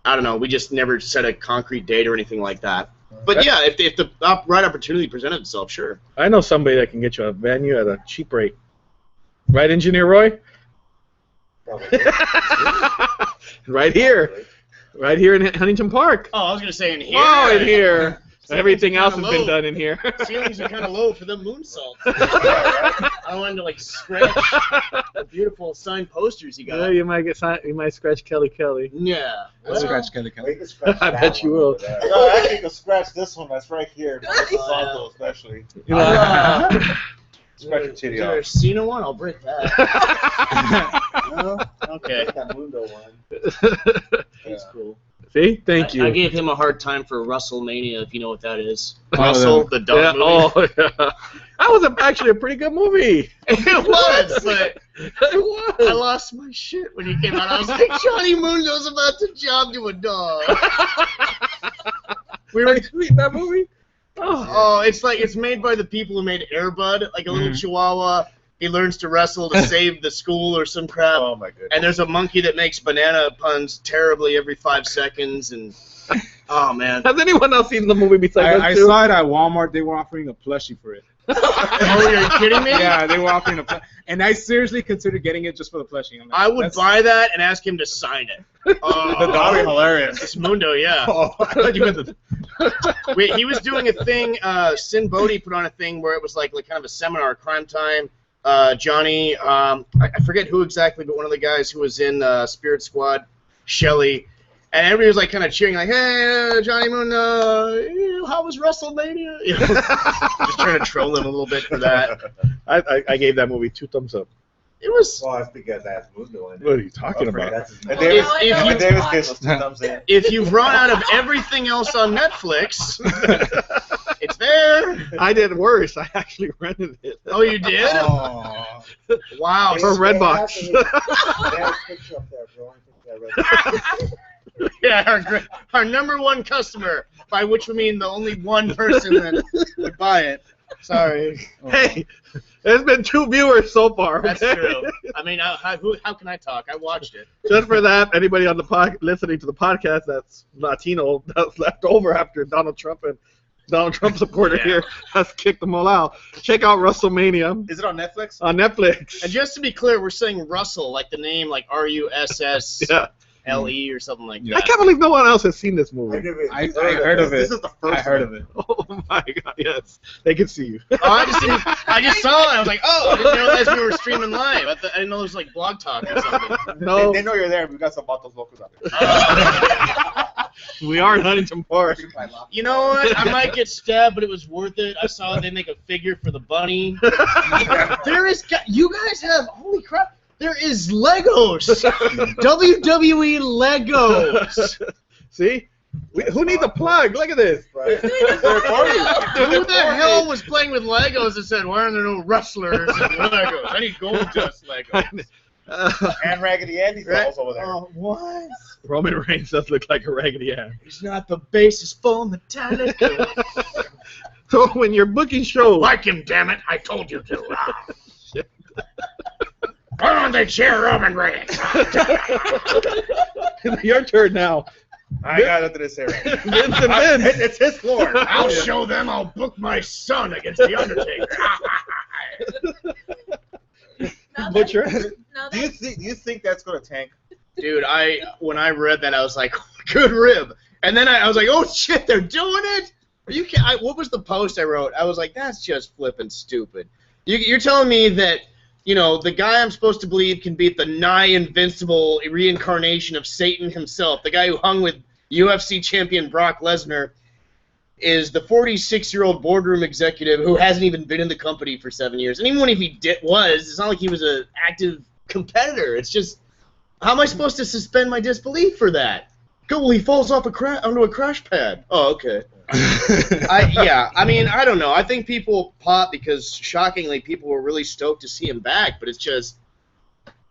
I don't know, we just never set a concrete date or anything like that. But yeah, if the right opportunity presented itself, sure. I know somebody that can get you a venue at a cheap rate. Right, Engineer Roy? Right here. Right here in Huntington Park. Oh, I was going to say in here. Oh, in here. Everything else has been done in here. Ceilings are kind of low for the moonsaults. I wanted to like scratch the beautiful signed posters you got. Yeah, you might scratch Kelly. Yeah. I'll scratch Kelly. I bet you will. No, I think I'll scratch this one. That's right here. Especially. You know, Scratch your titty Is there a off. Cena one? I'll break that. No? Okay. That Mundo one. That's cool. See? Thank you. I gave him a hard time for WrestleMania, if you know what that is. Russell, the dog movie. Oh, yeah. That was actually a pretty good movie. It was, but It I was. lost my shit when he came out. I was like, Johnny Mundo's about to job to a dog. We were tweeting that movie? Oh, it's made by the people who made Air Bud, like a little chihuahua. He learns to wrestle to save the school or some crap. Oh my goodness. And there's a monkey that makes banana puns terribly every 5 seconds. And oh man. Has anyone else seen the movie besides I us two? saw it at Walmart. They were offering a plushie for it. Oh, are you kidding me? Yeah, they were offering a plushie. And I seriously considered getting it just for the plushie. I'm like, I would that's- buy that and ask him to sign it. Oh, The dog is hilarious. It's Mundo, yeah. Oh, I thought you meant the. Wait, he was doing a thing. Sin Bodhi put on a thing where it was like kind of a seminar, Crime Time. Johnny, I forget who exactly, but one of the guys who was in Spirit Squad, Shelly, and everybody was like kind of cheering, like, "Hey, Johnny Moon, how was WrestleMania?" You know, just trying to troll him a little bit for that. I gave that movie 2 thumbs up. It was. Well, that's because that's Mundo in it. What are you talking about? That's his And name. Davis, If and you- Davis gives us 2 thumbs in. If you've run out of everything else on Netflix, it's there. I did worse. I actually rented it. Oh, you did? Oh. Wow. From Redbox. They have a picture up there, bro. I think that Yeah, our number one customer, by which we mean the only one person that would buy it. Sorry. Hey, there's been 2 viewers so far. That's okay? true. I mean, how can I talk? I watched it. Just for that, anybody on the listening to the podcast that's Latino that's left over after Donald Trump supporter here has kicked them all out. Check out WrestleMania Is it on Netflix? on Netflix. And just to be clear, we're saying Russell, like the name, like RUSSLE Yeah. or something like Yeah. I that. can't believe no one else has seen this I movie. give it- I heard of it. This is the first I heard one. of it. Oh my God! Yes, they can see you. Oh, I just saw it. I was like, oh, I didn't realize we were streaming live. I didn't know it was like Blog Talk or something. No, They know you're there. We got some Vatos Locos out there. we are in Huntington Park. You know what? I might get stabbed, but it was worth it. I saw they make a figure for the bunny. There is, you guys have, holy crap, there is Legos. WWE Legos. See, who needs a plug? Look at this. Right. Who the hell was playing with Legos and said, why aren't there no wrestlers and Legos? I need gold dust Legos. And Raggedy Andy falls over there. Oh, what? Roman Reigns does look like a Raggedy Ann. He's not the basis for Metallica. So when you're booking shows, Like him, damn it! I told you to. Put on the chair, Roman Reigns. your turn now. I got nothing to say right now. Vince and Vince. It's his floor. I'll show them. I'll book my son against the Undertaker. Now Butcher. Now Do you think that's gonna tank? Dude, when I read that, I was like, good rib. And then I was like, oh shit, they're doing it. Are you? What was the post I wrote? I was like, that's just flipping stupid. You're telling me that, the guy I'm supposed to believe can beat the nigh invincible reincarnation of Satan himself, the guy who hung with UFC champion Brock Lesnar, is the 46-year-old boardroom executive who hasn't even been in the company for 7 years. And even when it's not like he was an active competitor. It's just, how am I supposed to suspend my disbelief for that? Well, he falls off onto a crash pad. Oh, okay. I don't know. I think people pop because, shockingly, people were really stoked to see him back, but it's just,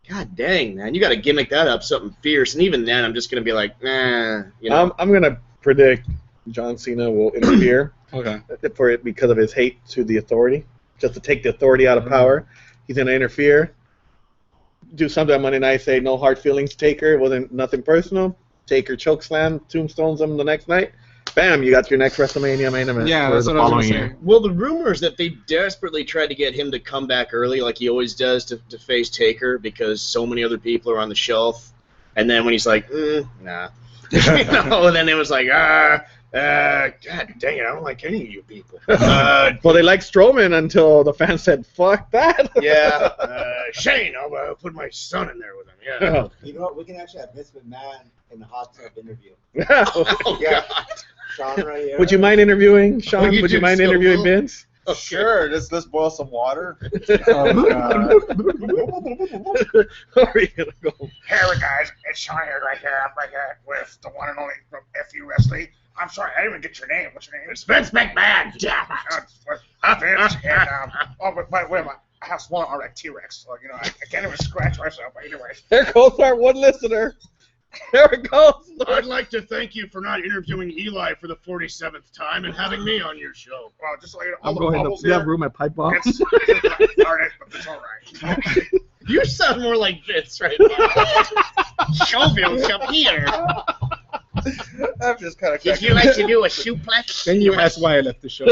god dang, man, you got to gimmick that up something fierce, and even then, I'm just gonna be like, nah. I'm gonna predict John Cena will interfere. Okay. For it because of his hate to the authority, just to take the authority out of power. He's gonna interfere. Do something on Monday night. Say no hard feelings. Taker. It wasn't nothing personal. Taker chokeslam. Tombstones him the next night. Bam! You got your next WrestleMania main event. Yeah, for that's the what I was following gonna year. say. Well, the rumor is that they desperately tried to get him to come back early, like he always does, to face Taker, because so many other people are on the shelf. And then when he's like, nah. And then it was like, god dang it, I don't like any of you people. Well, they liked Strowman until the fans said, fuck that. Yeah. Shane, I'll put my son in there with him. Yeah. You know what? We can actually have Vince McMahon in the hot tub interview. Oh, Yeah. God. Sean right here. Would you mind interviewing Sean? you Would you do mind so interviewing well. Vince? Sure, let's boil some water. Oh, God. Where are you gonna go? Hey guys, it's Sean here right here. I'm right here with the one and only from FU Wrestling. I'm sorry, I didn't even get your name. What's your name? It's Vince McMahon. Damn Vince. And, wait a minute. I have swollen arm like T-Rex, so, I can't even scratch myself. But anyways. There goes our one listener. There it goes. I'd like to thank you for not interviewing Eli for the 47th time and having me on your show. Well, just so you know, all I'm the going bubbles to. You have here, room at Pipe Bomb? it's retarded, but it's all right. You sound more like Vince right now. Showbill, come here. I'm just kind of. Would you like to do a suplex? Then you ask why I left the show.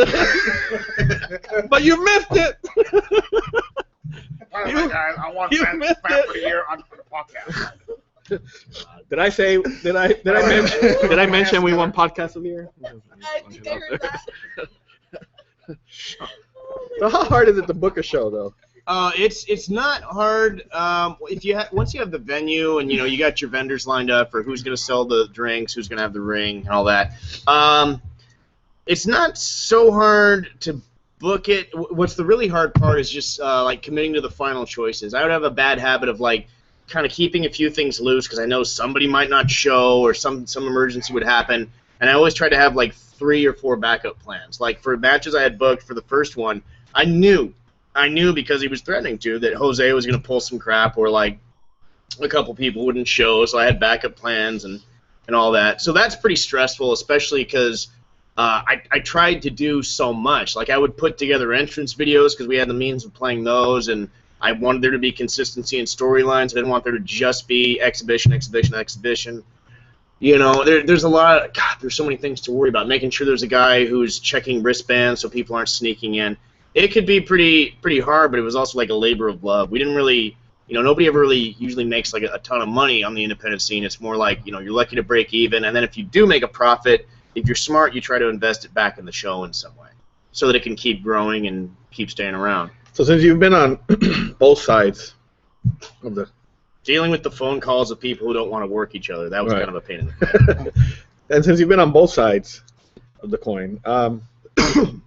But you missed it. By the way, guys, I want you fans missed for the it. year on the podcast. Did I say? Did I mention we won podcast of the year? I think I heard that. So how hard is it to book a show though? It's not hard. Once you have the venue and you got your vendors lined up for who's going to sell the drinks, who's going to have the ring, and all that. It's not so hard to book it. What's the really hard part is just like committing to the final choices. I would have a bad habit of like kind of keeping a few things loose because I know somebody might not show or some emergency would happen, and I always try to have like 3 or 4 backup plans. Like for matches I had booked for the first one, I knew because he was threatening to that Jose was going to pull some crap or like a couple people wouldn't show, so I had backup plans and all that. So that's pretty stressful, especially because I tried to do so much. Like I would put together entrance videos because we had the means of playing those, and I wanted there to be consistency in storylines. I didn't want there to just be exhibition. There's a lot of, there's so many things to worry about. Making sure there's a guy who's checking wristbands so people aren't sneaking in. It could be pretty hard, but it was also like a labor of love. We didn't really, nobody ever really usually makes like a ton of money on the independent scene. It's more like, you're lucky to break even, and then if you do make a profit, if you're smart, you try to invest it back in the show in some way so that it can keep growing and keep staying around. So since you've been on both sides of the Dealing with the phone calls of people who don't want to work each other, that was Right. kind of a pain in the butt. and since you've been on both sides of the coin, do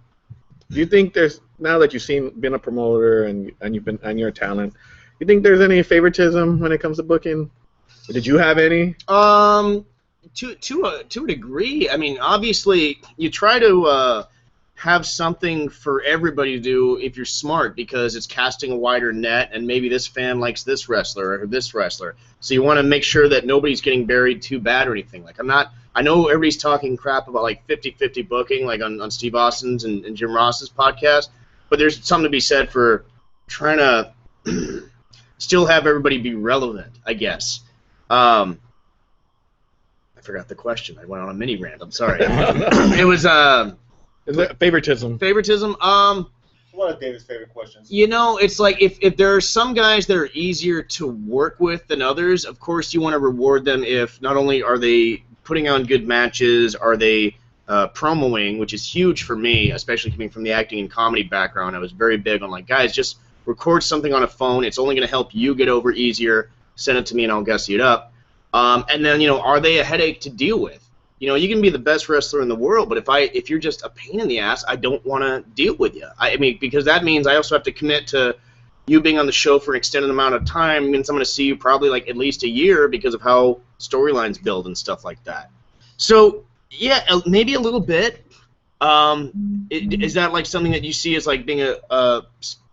you think there's, now that you've been a promoter and you're a talent, you think there's any favoritism when it comes to booking? Or did you have any? To a degree, I mean, obviously, you try to have something for everybody to do if you're smart, because it's casting a wider net, and maybe this fan likes this wrestler or this wrestler. So you want to make sure that nobody's getting buried too bad or anything. Like, I know everybody's talking crap about like 50-50 booking, like on Steve Austin's and Jim Ross's podcast, but there's something to be said for trying to still have everybody be relevant, I guess. I forgot the question. I went on a mini rant. I'm sorry. It was Is it favoritism? favoritism. One of David's favorite questions. You know, it's like if there are some guys that are easier to work with than others, of course you want to reward them if not only are they putting on good matches, are they promoing, which is huge for me, especially coming from the acting and comedy background. I was very big on, like, guys, just record something on a phone. It's only going to help you get over easier. Send it to me and I'll gussy it up. And then, you know, are they a headache to deal with? You know, you can be the best wrestler in the world, but if you're just a pain in the ass, I don't want to deal with you. I mean, because that means I also have to commit to you being on the show for an extended amount of time. It means I'm going to see you probably like at least a year because of how storylines build and stuff like that. So, yeah, maybe a little bit. Is that like something that you see as like being a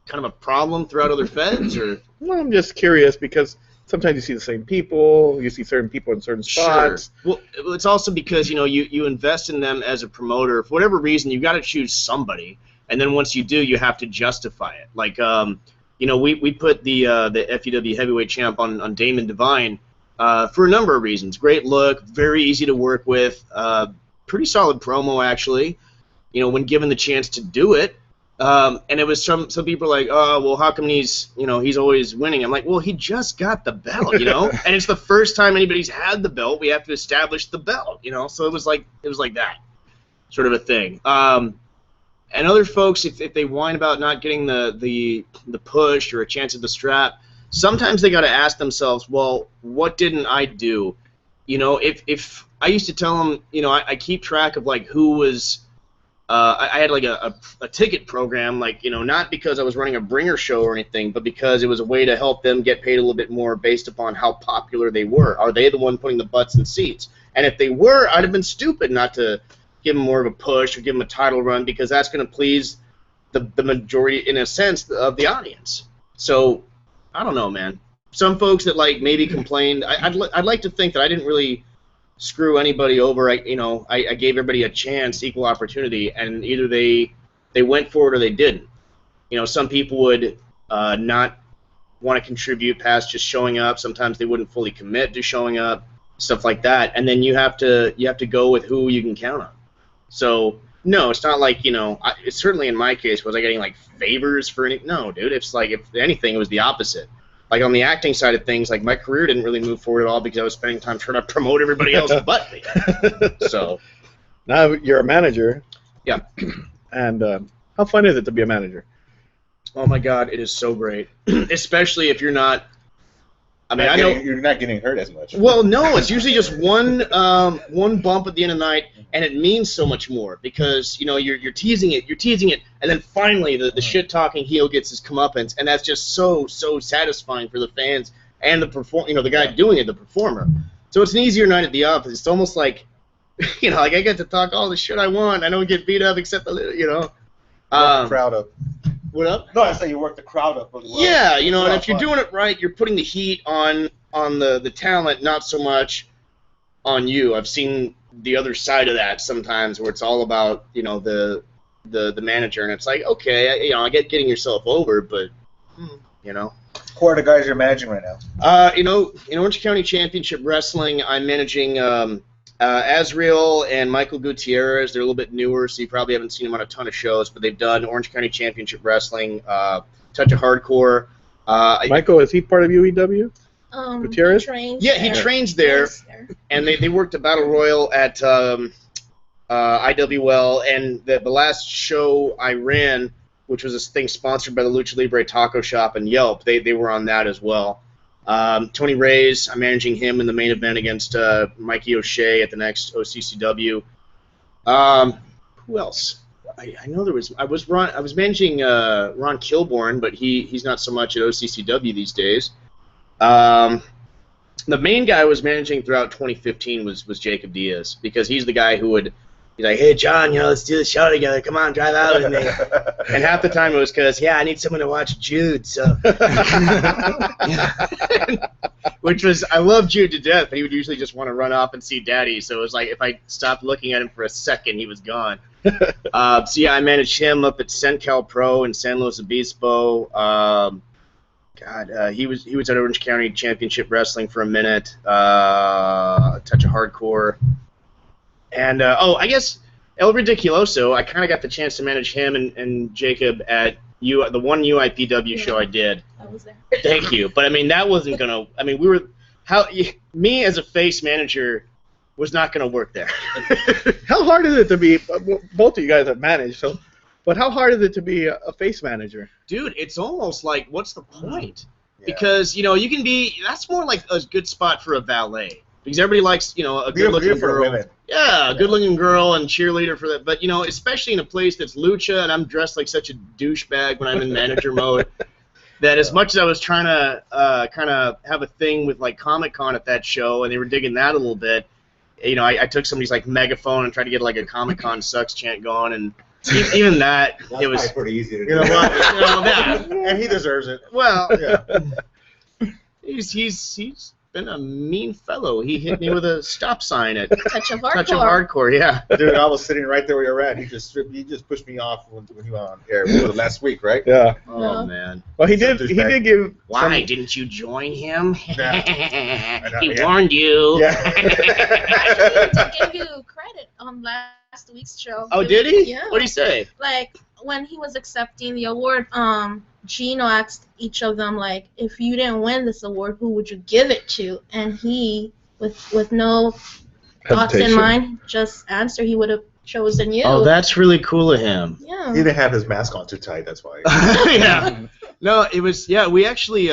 kind of a problem throughout other feds, or? Well, I'm just curious because sometimes you see the same people, you see certain people in certain spots. Sure. Well, it's also because, you know, you invest in them as a promoter. For whatever reason, you've got to choose somebody, and then once you do, you have to justify it. Like, you know, we put the FEW heavyweight champ on Damon Devine for a number of reasons. Great look, very easy to work with, pretty solid promo, actually, you know, when given the chance to do it. And it was some people are like, oh, well, how come he's always winning? I'm like, well, he just got the belt, you know, and it's the first time anybody's had the belt. We have to establish the belt, you know, so it was like that sort of a thing. And other folks, if they whine about not getting the push or a chance at the strap, sometimes they got to ask themselves, well, what didn't I do? You know, if I used to tell them, you know, I keep track of like who was. I had like a ticket program, like, you know, not because I was running a bringer show or anything, but because it was a way to help them get paid a little bit more based upon how popular they were. Are they the one putting the butts in seats? And if they were, I'd have been stupid not to give them more of a push or give them a title run, because that's going to please the majority, in a sense, of the audience. So, I don't know, man. Some folks that, like, maybe complained, I'd like to think that I didn't really screw anybody over. I gave everybody a chance, equal opportunity, and either they went for it or they didn't. You know, some people would not want to contribute past just showing up. Sometimes they wouldn't fully commit to showing up, stuff like that. And then you have to go with who you can count on. So no, it's not like, you know, it's certainly in my case, was I getting like favors for any? No, dude. It's like, if anything, it was the opposite. Like, on the acting side of things, like, my career didn't really move forward at all because I was spending time trying to promote everybody else but me. So now you're a manager. Yeah. And how fun is it to be a manager? Oh my God, it is so great, especially if you're not. I mean, I know you're not getting hurt as much. Well, no, it's usually just one bump at the end of the night, and it means so much more because, you know, you're teasing it, and then finally the shit talking heel gets his comeuppance, and that's just so satisfying for the fans and the guy doing it, the performer. So it's an easier night at the office. It's almost like, you know, like I get to talk all the shit I want. I don't get beat up except the, you know. The crowd up. What up? No, I say you work the crowd up really well. Yeah, you know, and if you're doing it right, you're putting the heat on the talent, not so much on you. I've seen the other side of that sometimes, where it's all about, you know, the manager, and it's like, okay, you know, I get getting yourself over, but you know. Who are the guys you're managing right now? You know, in Orange County Championship Wrestling, I'm managing Azriel and Michael Gutierrez. They're a little bit newer, so you probably haven't seen them on a ton of shows, but they've done Orange County Championship Wrestling, Touch of Hardcore. Michael, is he part of UEW? Gutierrez? He trains there, and they worked a Battle Royal at IWL, and the last show I ran, which was this thing sponsored by the Lucha Libre Taco Shop and Yelp, they were on that as well. Tony Reyes, I'm managing him in the main event against Mikey O'Shea at the next OCCW. Who else? I know there was. I was managing Ron Kilborn, but he's not so much at OCCW these days. The main guy I was managing throughout 2015 was Jacob Diaz, because he's the guy who would He's like, hey, John, let's do the show together. Come on, drive out with me. And half the time it was because, I need someone to watch Jude. So, which was, I love Jude to death, but he would usually just want to run off and see Daddy. So it was like if I stopped looking at him for a second, he was gone. I managed him up at CenCal Pro in San Luis Obispo. He was at Orange County Championship Wrestling for a minute. Touch of Hardcore. And, I guess El Ridiculoso, I kind of got the chance to manage him and Jacob at the one UIPW show I did. I was there. Thank you. But, that wasn't going to, me as a face manager was not going to work there. How hard is it to be, both of you guys have managed, but how hard is it to be a face manager? Dude, it's almost like, what's the point? Yeah. Because, you can be, that's more like a good spot for a valet. Because everybody likes, a good-looking girl. Women. Yeah, a good-looking girl and cheerleader for that. But, especially in a place that's lucha and I'm dressed like such a douchebag when I'm in manager mode, that as much as I was trying to kind of have a thing with, like, Comic-Con at that show, and they were digging that a little bit, I took somebody's, like, megaphone and tried to get, like, a Comic-Con sucks chant going, and even that, it was pretty easy to do. You know what? that. And he deserves it. Well, Yeah. he's been a mean fellow. He hit me with a stop sign at Touch of Hardcore. Touch of Hardcore, yeah. Dude, I was sitting right there where you're at. He just pushed me off when he went on air. It was last week, right? Yeah. Oh, No. man. Well, he did give. Why didn't you join him? Yeah. He Yeah. warned you. Yeah. Actually, to give you credit on last week's show. Oh, did he? Yeah. What'd he say? Like, when he was accepting the award, Gino asked each of them, like, if you didn't win this award, who would you give it to? And he, with no thoughts in Hesitation. mind, just answered he would have chosen you. Oh, that's really cool of him. Yeah. He didn't have his mask on too tight, that's why. Yeah. No, it was, we actually,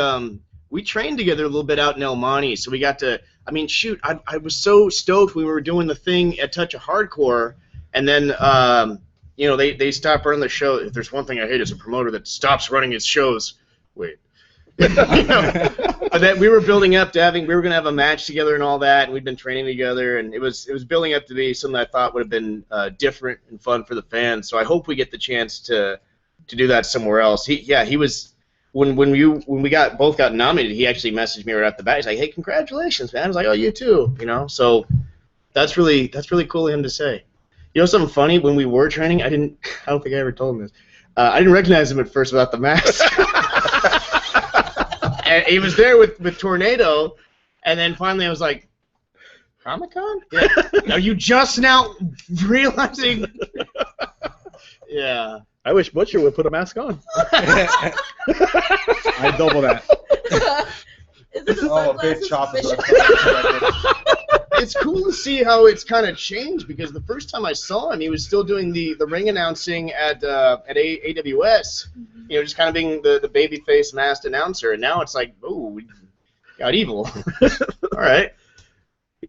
we trained together a little bit out in El Monte, so we got to, I was so stoked when we were doing the thing at Touch of Hardcore, and then, they stopped running the show. If there's one thing I hate as a promoter that stops running its shows, wait. But that we were building up to we were going to have a match together and all that, and we'd been training together, and it was building up to be something I thought would have been different and fun for the fans. So I hope we get the chance to do that somewhere else. He was when we both got nominated. He actually messaged me right off the bat. He's like, "Hey, congratulations, man!" I was like, "Oh, you too," So that's really cool of him to say. Something funny? When we were training, I don't think I ever told him this. I didn't recognize him at first without the mask. And he was there with Tornado, and then finally I was like, Comic-Con? Yeah. Are you just now realizing? Yeah. I wish Butcher would put a mask on. I double that. Is it the Oh, big sunglasses chop. official? It's cool to see how it's kind of changed, because the first time I saw him, he was still doing the ring announcing at AWS. Just kind of being the babyface masked announcer, and now it's like, oh, we got evil. All right.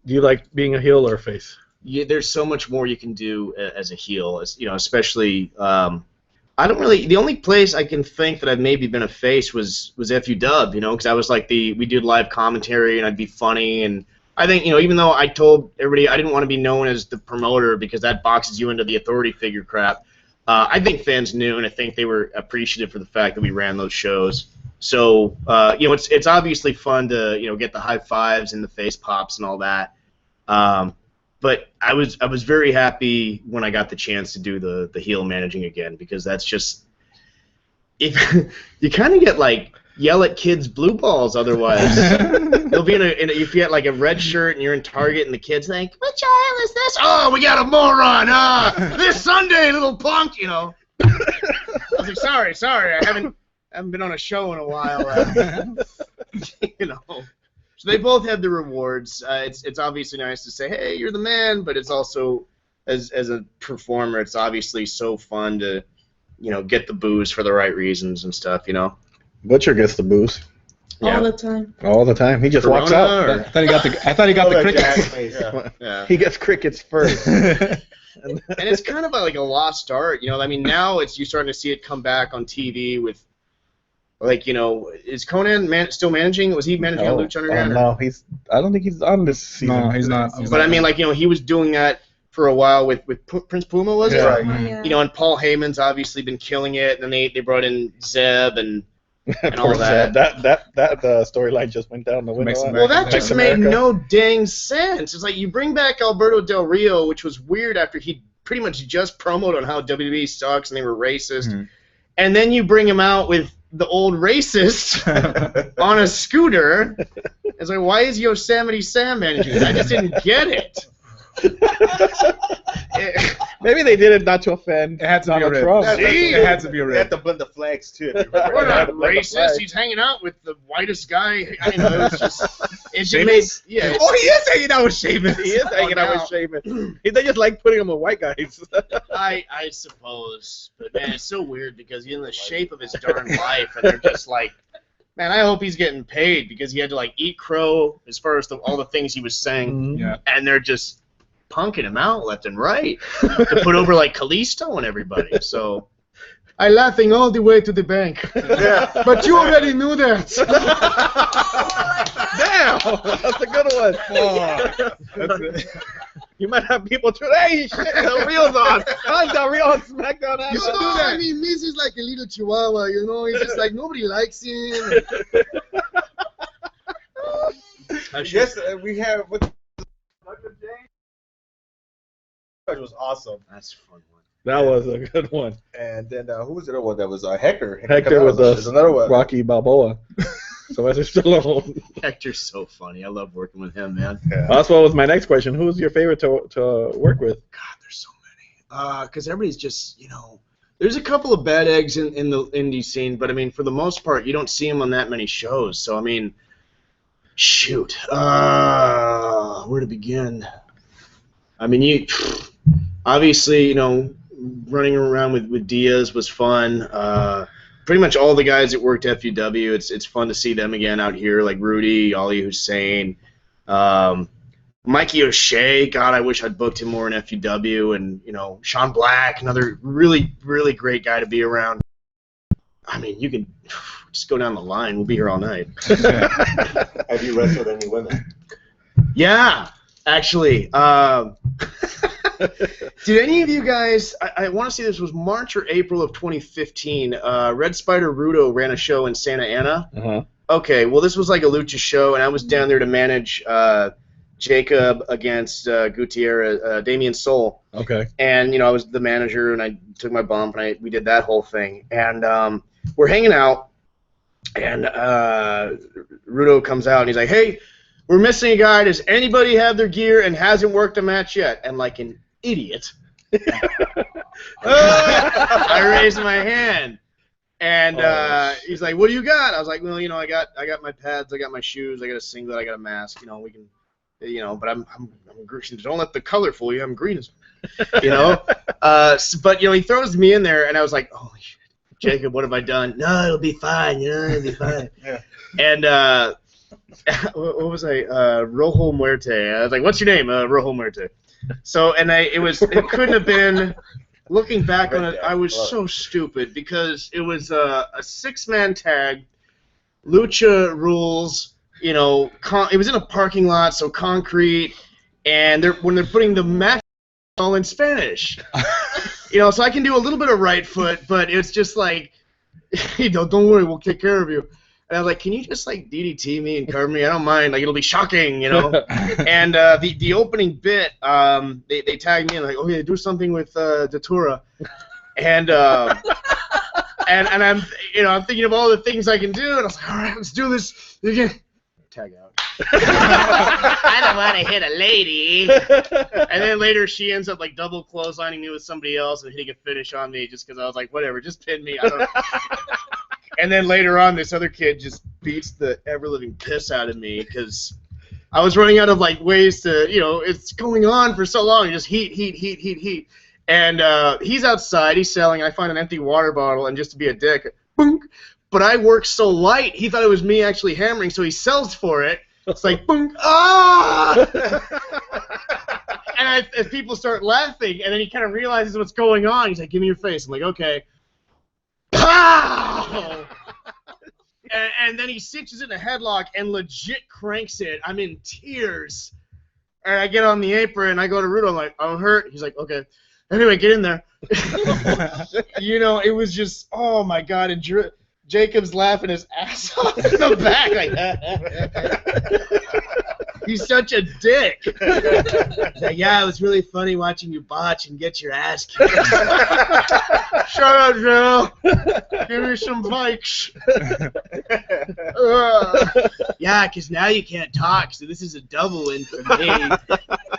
Do you like being a heel or a face? Yeah, there's so much more you can do as a heel, especially. I don't really. The only place I can think that I've maybe been a face was FUW, because I was like we did live commentary and I'd be funny, and I think even though I told everybody I didn't want to be known as the promoter because that boxes you into the authority figure crap. I think fans knew, and I think they were appreciative for the fact that we ran those shows. So it's obviously fun to get the high fives and the face pops and all that. But I was very happy when I got the chance to do the heel managing again, because that's just, if you kind of get like yell at kids blue balls otherwise. You'll be if you get like a red shirt and you're in Target and the kids think, what the hell is this? Oh, we got a moron. This Sunday, little punk, I was like, sorry, I haven't been on a show in a while. So they both have the rewards. It's obviously nice to say, hey, you're the man, but it's also, as a performer, it's obviously so fun to, get the booze for the right reasons and stuff, Butcher gets the booze. All the time. All the time. He just Corona, walks out. or- I thought he got the crickets. Yeah. He gets crickets first. And it's kind of like a lost art, now you're starting to see it come back on TV with, is Conan still managing? Was he managing on Lucha Underground? No, I don't think he's on this season. No, he's not. But he was doing that for a while with Prince Puma, was it? Right. Yeah. You know, and Paul Heyman's obviously been killing it, and then they brought in Zeb and all that. That storyline just went down the window. Mexican Well, that American just Mexican made America. no dang sense. It's like you bring back Alberto Del Rio, which was weird after he pretty much just promoted on how WWE sucks and they were racist, Mhm. and then you bring him out with the old racist on a scooter. It's like, why is Yosemite Sam managing it? I just didn't get it. Maybe they did it not to offend It had to be a Donald rib. Trump. It had to be a They had rib. to blend the flags too. If you We're remember. not Like a racist. flag. He's hanging out with the whitest guy. You know, it was just, it just Sheamus? made, yeah. Oh, he is hanging out with Sheamus. He is hanging out with Shaman. They just like putting him with white guys. I suppose, but man, it's so weird because he's in the shape of his darn life, and they're just like, man, I hope he's getting paid because he had to like eat crow as far as all the things he was saying, Yeah. and they're just punking him out left and right to put over like Kalisto and everybody. So I'm laughing all the way to the bank, but you already knew that. Damn, that's a good one. You might have people today. Shit, the reel's on. I'm the real on SmackDown. You should do that. I mean, Miz is like a little chihuahua, you know. He's just like nobody likes him. Yes, we have. It was awesome. That's a fun one. That was a good one. And then who was the other one? That was Hector. Hector with There's another one. Rocky Balboa. Sylvester Stallone. Hector's so funny. I love working with him, man. Yeah. That's what was my next question. Who was your favorite to work with? God, there's so many. Because everybody's just, you know, there's a couple of bad eggs in the indie scene, but I mean, for the most part, you don't see them on that many shows. So I mean, shoot, where to begin? I mean, you obviously, you know, running around with Diaz was fun. Pretty much all the guys that worked FUW, it's fun to see them again out here, like Rudy, Ali Hussein, Mikey O'Shea. God, I wish I'd booked him more in FUW, and you know, Sean Black, another really, really great guy to be around. I mean, you can just go down the line. We'll be here all night. Have you wrestled any women? Yeah, actually. Did any of you guys, I want to say this was March or April of 2015, Red Spider Rudo ran a show in Santa Ana. Uh-huh. Okay, well, this was like a lucha show, and I was down there to manage Jacob against Gutierrez, Damian Soul. Okay. And, you know, I was the manager, and I took my bump, and we did that whole thing. And we're hanging out, and Rudo comes out, and he's like, hey, we're missing a guy. Does anybody have their gear and hasn't worked a match yet? And like an idiot, I raised my hand. And he's like, what do you got? I was like, well, you know, I got my pads, I got my shoes, I got a singlet, I got a mask. You know, we can, you know, but I'm green. Don't let the color fool you. I'm green as, you know. But you know, he throws me in there, and I was like, holy shit, Jacob, what have I done? No, it'll be fine. You know, it'll be fine. Yeah. And what was I? Rojo Muerte. I was like, what's your name? Rojo Muerte. So, and it couldn't have been. Looking back on it, I was so stupid because it was a 6-man tag, lucha rules. You know, it was in a parking lot, so concrete, and when they're putting the match all in Spanish. You know, so I can do a little bit of right foot, but it's just like, you know, don't worry, we'll take care of you. And I was like, can you just like DDT me and cover me? I don't mind. Like, it'll be shocking, you know. And the opening bit, they tagged me and like, oh yeah, do something with Datura, and I'm, you know, I'm thinking of all the things I can do, and I was like, all right, let's do this. Tag out. I don't want to hit a lady. And then later she ends up like double clotheslining me with somebody else and hitting a finish on me just because I was like, whatever, just pin me. I don't. And then later on, this other kid just beats the ever-living piss out of me because I was running out of, like, ways to, you know, it's going on for so long. Just heat. And he's outside. He's selling. I find an empty water bottle, and just to be a dick, boonk. But I work so light, he thought it was me actually hammering, so he sells for it. It's like, boonk, ah! And as people start laughing, and then he kind of realizes what's going on. He's like, give me your face. I'm like, okay. Pow! And then he cinches in a headlock and legit cranks it. I'm in tears. And I get on the apron, and I go to Rudo. I'm like, I'm hurt. He's like, okay. Anyway, get in there. You know, it was just, oh my God. And Jacob's laughing his ass off in the back. Like, he's such a dick. He's like, yeah, it was really funny watching you botch and get your ass kicked. Shut up, Joe. Give me some bikes. Yeah, because now you can't talk, so this is a double win for me.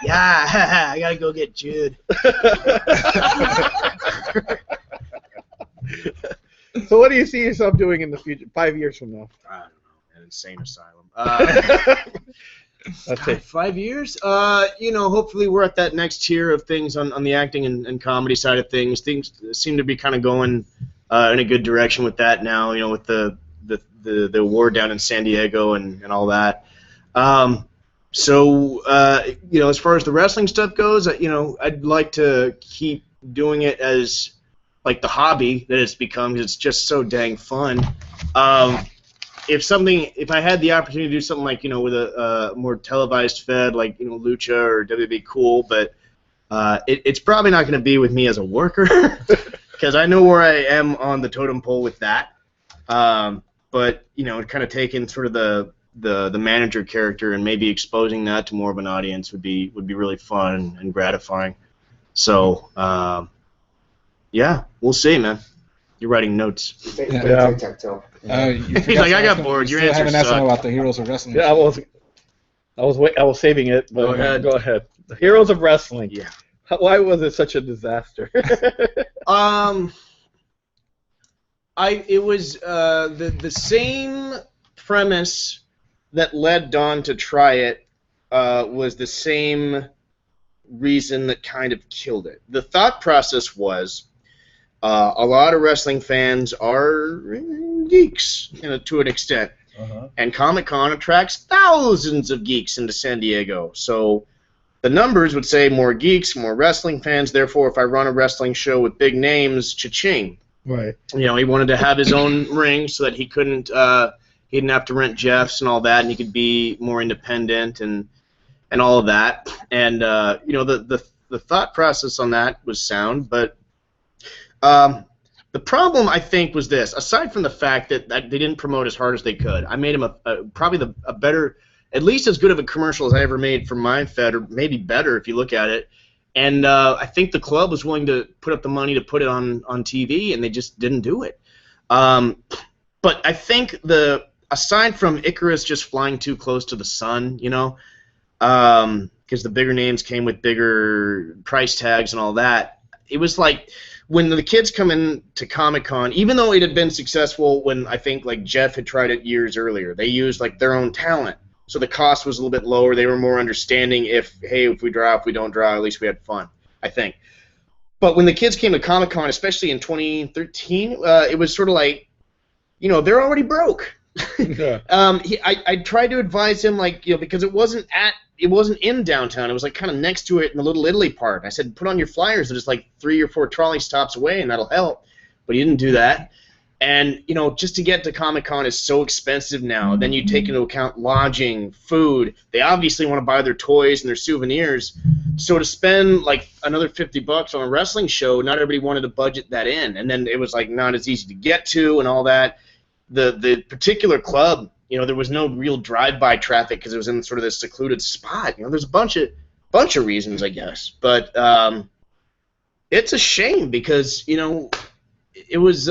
Yeah, I gotta go get Jude. So what do you see yourself doing in the future, 5 years from now? I don't know, an insane asylum. Okay. 5 years? You know, hopefully we're at that next tier of things on the acting and comedy side of things. Things seem to be kind of going in a good direction with that now, you know, with the award down in San Diego and all that. So, you know, as far as the wrestling stuff goes, you know, I'd like to keep doing it as, like, the hobby that it's become, because it's just so dang fun. If I had the opportunity to do something like, you know, with a more televised fed, like, you know, Lucha or WWE, cool, but it's probably not going to be with me as a worker, because I know where I am on the totem pole with that. But, you know, kind of taking sort of the manager character and maybe exposing that to more of an audience would be really fun and gratifying. So, yeah, we'll see, man. You're writing notes. Yeah. He's like, I got bored. Your answer haven't asked him sucked. about the Heroes of Wrestling. Yeah, I was saving it, but Go ahead. Go ahead. The Heroes of Wrestling. Yeah. Why was it such a disaster? It was the same premise that led Don to try it was the same reason that kind of killed it. The thought process was a lot of wrestling fans are geeks, you know, to an extent. And Comic-Con attracts thousands of geeks into San Diego. So the numbers would say more geeks, more wrestling fans. Therefore, if I run a wrestling show with big names, cha-ching. Right. You know, he wanted to have his own ring so that he didn't have to rent Jeff's and all that, and he could be more independent and all of that. And you know, the thought process on that was sound, but the problem, I think, was this. Aside from the fact that they didn't promote as hard as they could, I made him probably a better, at least as good of a commercial as I ever made for MindFed, or maybe better if you look at it. And I think the club was willing to put up the money to put it on TV, and they just didn't do it. But I think aside from Icarus just flying too close to the sun, you know, because the bigger names came with bigger price tags and all that, it was like when the kids come in to Comic-Con, even though it had been successful when I think like Jeff had tried it years earlier, they used like their own talent. So the cost was a little bit lower. They were more understanding if we draw, if we don't draw, at least we had fun, I think. But when the kids came to Comic-Con, especially in 2013, it was sort of like, you know, they're already broke. Yeah. I tried to advise him, like, you know, because it wasn't in downtown. It was like kind of next to it in the Little Italy part. I said, put on your flyers. There's like 3 or 4 trolley stops away, and that'll help. But he didn't do that. And, you know, just to get to Comic-Con is so expensive now. Then you take into account lodging, food. They obviously want to buy their toys and their souvenirs. So to spend like another $50 on a wrestling show, not everybody wanted to budget that in. And then it was like not as easy to get to and all that. The particular club, you know, there was no real drive-by traffic because it was in sort of this secluded spot. You know, there's a bunch of reasons, I guess. But it's a shame because, you know, it was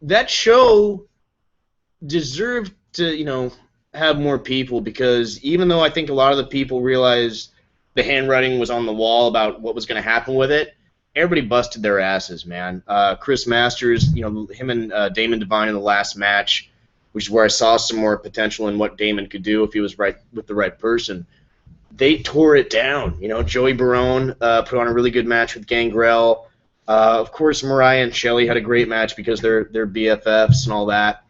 that show deserved to, you know, have more people, because even though I think a lot of the people realized the handwriting was on the wall about what was going to happen with it, everybody busted their asses, man. Chris Masters, you know, him and Damon Devine in the last match, which is where I saw some more potential in what Damon could do if he was right with the right person. They tore it down. You know, Joey Barone put on a really good match with Gangrel. Of course, Mariah and Shelley had a great match because they're BFFs and all that.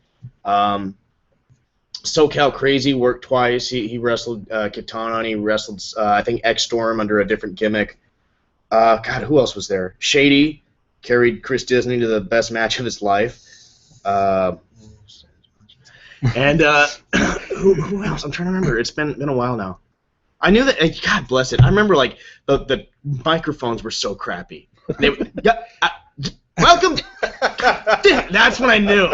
SoCal Crazy worked twice. He wrestled Katana, and he wrestled, I think, X-Storm under a different gimmick. God, who else was there? Shady carried Chris Disney to the best match of his life. And who else? I'm trying to remember. It's been a while now. I knew that. God bless it. I remember like the microphones were so crappy. Welcome. That's when I knew.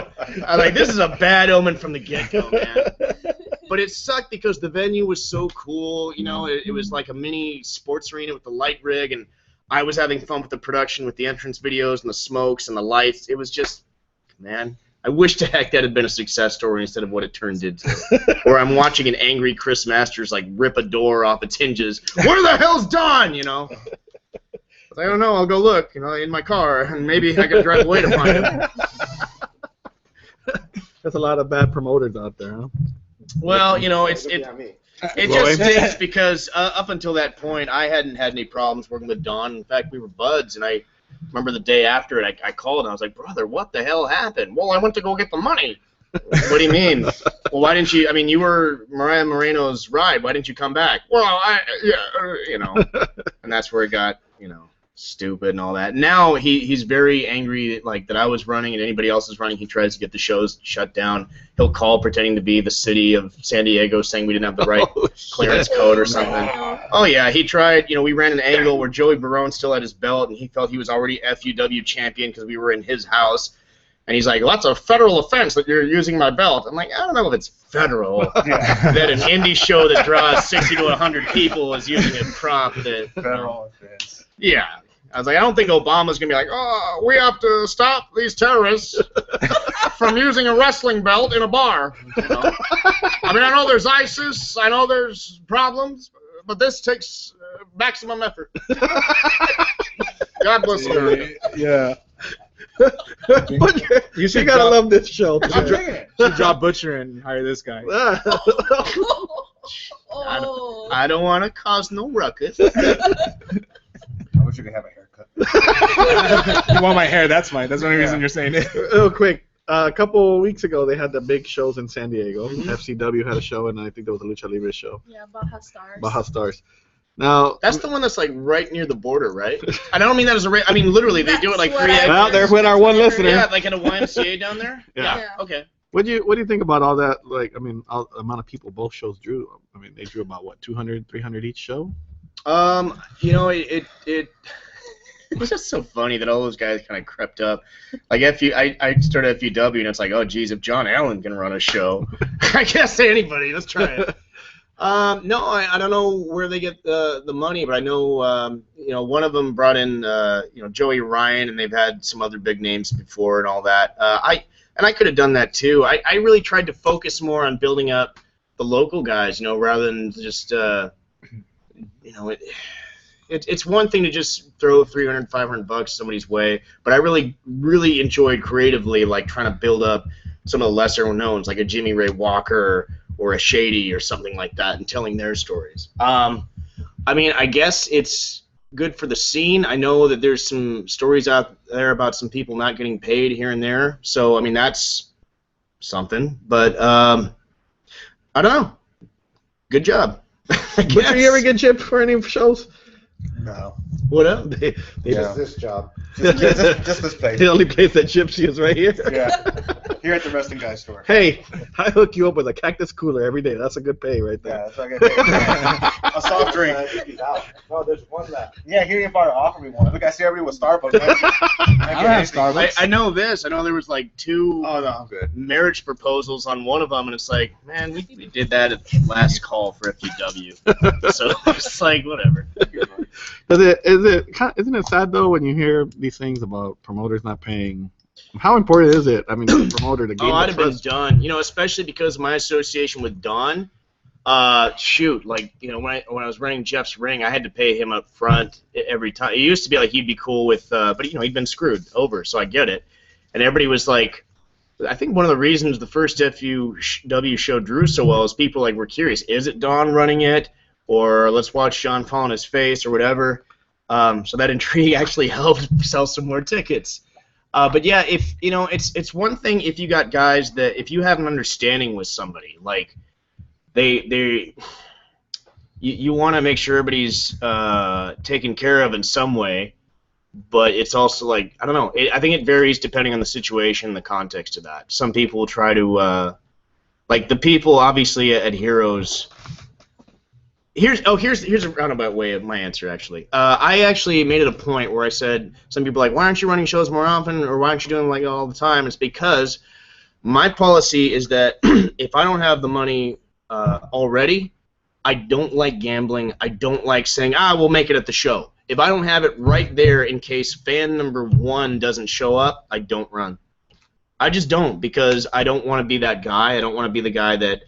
I was like, this is a bad omen from the get-go, man. But it sucked because the venue was so cool. You know, it was like a mini sports arena with the light rig, and I was having fun with the production, with the entrance videos and the smokes and the lights. It was just, man, I wish to heck that had been a success story instead of what it turned into. Where I'm watching an angry Chris Masters like rip a door off its hinges. Where the hell's Don? You know. I don't know. I'll go look. You know, in my car, and maybe I can drive away to find him. There's a lot of bad promoters out there, huh? Well, you know, it just stinks because up until that point, I hadn't had any problems working with Don. In fact, we were buds, and I remember the day after it, I called, and I was like, brother, what the hell happened? Well, I went to go get the money. What do you mean? Well, why didn't you? I mean, you were Mariah Moreno's ride. Why didn't you come back? Well, you know, and that's where it got, you know, stupid and all that. Now he's very angry, like that I was running and anybody else is running. He tries to get the shows shut down. He'll call pretending to be the city of San Diego, saying we didn't have the right clearance code or something. Oh yeah, he tried. You know, we ran an angle where Joey Barone still had his belt and he felt he was already FUW champion because we were in his house. And he's like, well, that's a federal offense that you're using my belt. I'm like, I don't know if it's federal that an indie show that draws 60 to 100 people is using a prop that Federal offense. Yeah. I was like, I don't think Obama's going to be like, oh, we have to stop these terrorists from using a wrestling belt in a bar. You know? I mean, I know there's ISIS, I know there's problems, but this takes maximum effort. God bless America. Yeah. You gotta love this show. Should drop Butcher and hire this guy. I don't want to cause no ruckus. I wish you could have a haircut. You want my hair? That's the only reason you're saying it. Real quick, a couple of weeks ago they had the big shows in San Diego. FCW had a show, and I think there was a Lucha Libre show. Yeah, Baja Stars. Baja Stars. Now that's the one that's like right near the border, right? I don't mean that as a. I mean literally, they do it like 3 acres. Well, they're with our one listener. Yeah, like in a YMCA down there. Yeah. Okay. What do you think about all that? Like, I mean, all the amount of people both shows drew. I mean, they drew about what, 200, 300 each show? You know, it was just so funny that all those guys kind of crept up. Like I started FUW, and it's like, oh geez, if Jon Allen can run a show, I can't say anybody. Let's try it. No, I don't know where they get the money, but I know you know, one of them brought in you know, Joey Ryan, and they've had some other big names before and all that. I could have done that too. I really tried to focus more on building up the local guys, you know, rather than just you know, it's one thing to just throw $300, $500 somebody's way, but I really enjoyed creatively like trying to build up some of the lesser knowns, like a Jimmy Ray Walker or a Shady or something like that, and telling their stories. I mean, I guess it's good for the scene. I know that there's some stories out there about some people not getting paid here and there, so I mean that's something. But I don't know. Good job. Did you ever get chipped for any shows? No. What up? Just this job. Just this place. The only place that chips you is right here. Yeah. Here at the Wrestling Guy store. Hey, I hook you up with a cactus cooler every day. That's a good pay right there. Yeah, that's what I get paid. A soft drink. No, there's one left. Yeah, here you probably offer me one. Look, I see everybody with Starbucks. I don't have Starbucks. I know this. I know there was like 2 Oh, no, I'm good. marriage proposals on one of them, and it's like, man, we did that at last call for FUW. So it's like, whatever. Isn't it sad though when you hear these things about promoters not paying? How important is it? I mean, the promoter to gain I'd the have been trust. done. You know, especially because of my association with Don. Shoot, like, you know, when I was running Jeff's ring, I had to pay him up front every time. It used to be like he'd be cool with, but you know, he'd been screwed over, so I get it. And everybody was like, I think one of the reasons the first FUW show drew so well is people like were curious, is it Don running it, or let's watch John fall on his face or whatever. So that intrigue actually helped sell some more tickets. But yeah, if you know, it's one thing if you got guys that if you have an understanding with somebody, like you want to make sure everybody's taken care of in some way, but it's also like, I don't know, I think it varies depending on the situation and the context of that. Some people will try to like the people obviously at Heroes. Here's a roundabout way of my answer, actually. I actually made it a point where I said, some people are like, why aren't you running shows more often, or why aren't you doing them like all the time? It's because my policy is that if I don't have the money already, I don't like gambling. I don't like saying, we'll make it at the show. If I don't have it right there in case fan number 1 doesn't show up, I don't run. I just don't, because I don't want to be that guy. I don't want to be the guy that,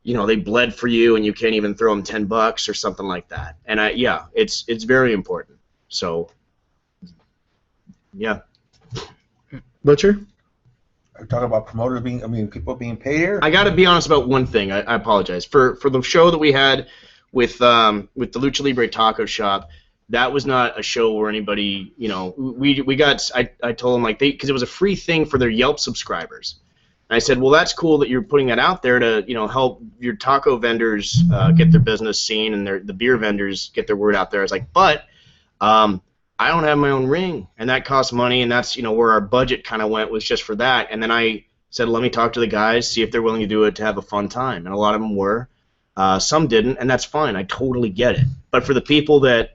they bled for you and you can't even throw them $10 or something like that. And it's very important. So, yeah. Butcher? Are you talking about promoters people being paid here? I got to be honest about one thing. I apologize. For the show that we had with the Lucha Libre Taco Shop, that was not a show where anybody, we got, I told them, because it was a free thing for their Yelp subscribers. And I said, well, that's cool that you're putting that out there to, help your taco vendors get their business seen and the beer vendors get their word out there. I was like, but I don't have my own ring, and that costs money, and that's, where our budget kind of went, was just for that. And then I said, let me talk to the guys, see if they're willing to do it to have a fun time. And a lot of them were. Some didn't, and that's fine. I totally get it. But for the people that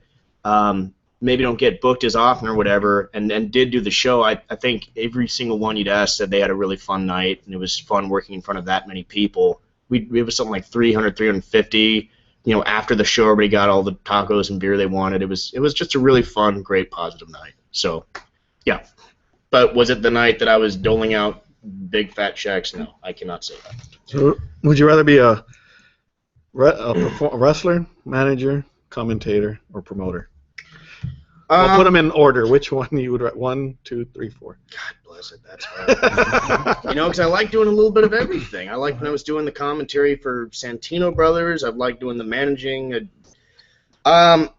maybe don't get booked as often or whatever, and did do the show, I think every single one you'd ask said they had a really fun night, and it was fun working in front of that many people. It was something like 300, 350. After the show, everybody got all the tacos and beer they wanted. It was just a really fun, great, positive night. So, yeah. But was it the night that I was doling out big fat checks? No, I cannot say that. So, would you rather be a wrestler, manager, commentator, or promoter? I'll put them in order. Which one you would? 1, 2, 3, 4. God bless it. That's hard. Because I like doing a little bit of everything. I like when I was doing the commentary for Santino Brothers. I like doing the managing. I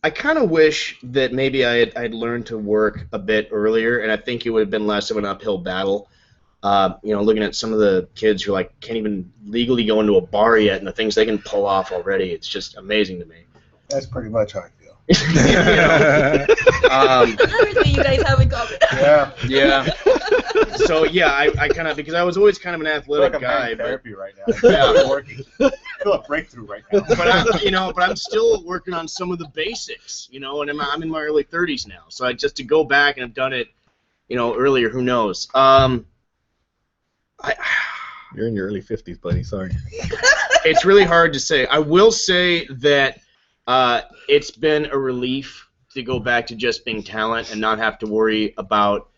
kind of wish that maybe I'd learned to work a bit earlier, and I think it would have been less of an uphill battle. Looking at some of the kids who can't even legally go into a bar yet, and the things they can pull off already, it's just amazing to me. That's pretty much how I feel. Everything you guys have in common. Yeah. So I kind of, because I was always kind of an athletic guy. I'm in therapy right now. Yeah. I'm working. I feel a breakthrough right now. But I'm still working on some of the basics, and I'm in my early 30s now. So just to go back and have done it, earlier, who knows? You're in your early 50s, buddy. Sorry. It's really hard to say. I will say that it's been a relief to go back to just being talent and not have to worry about,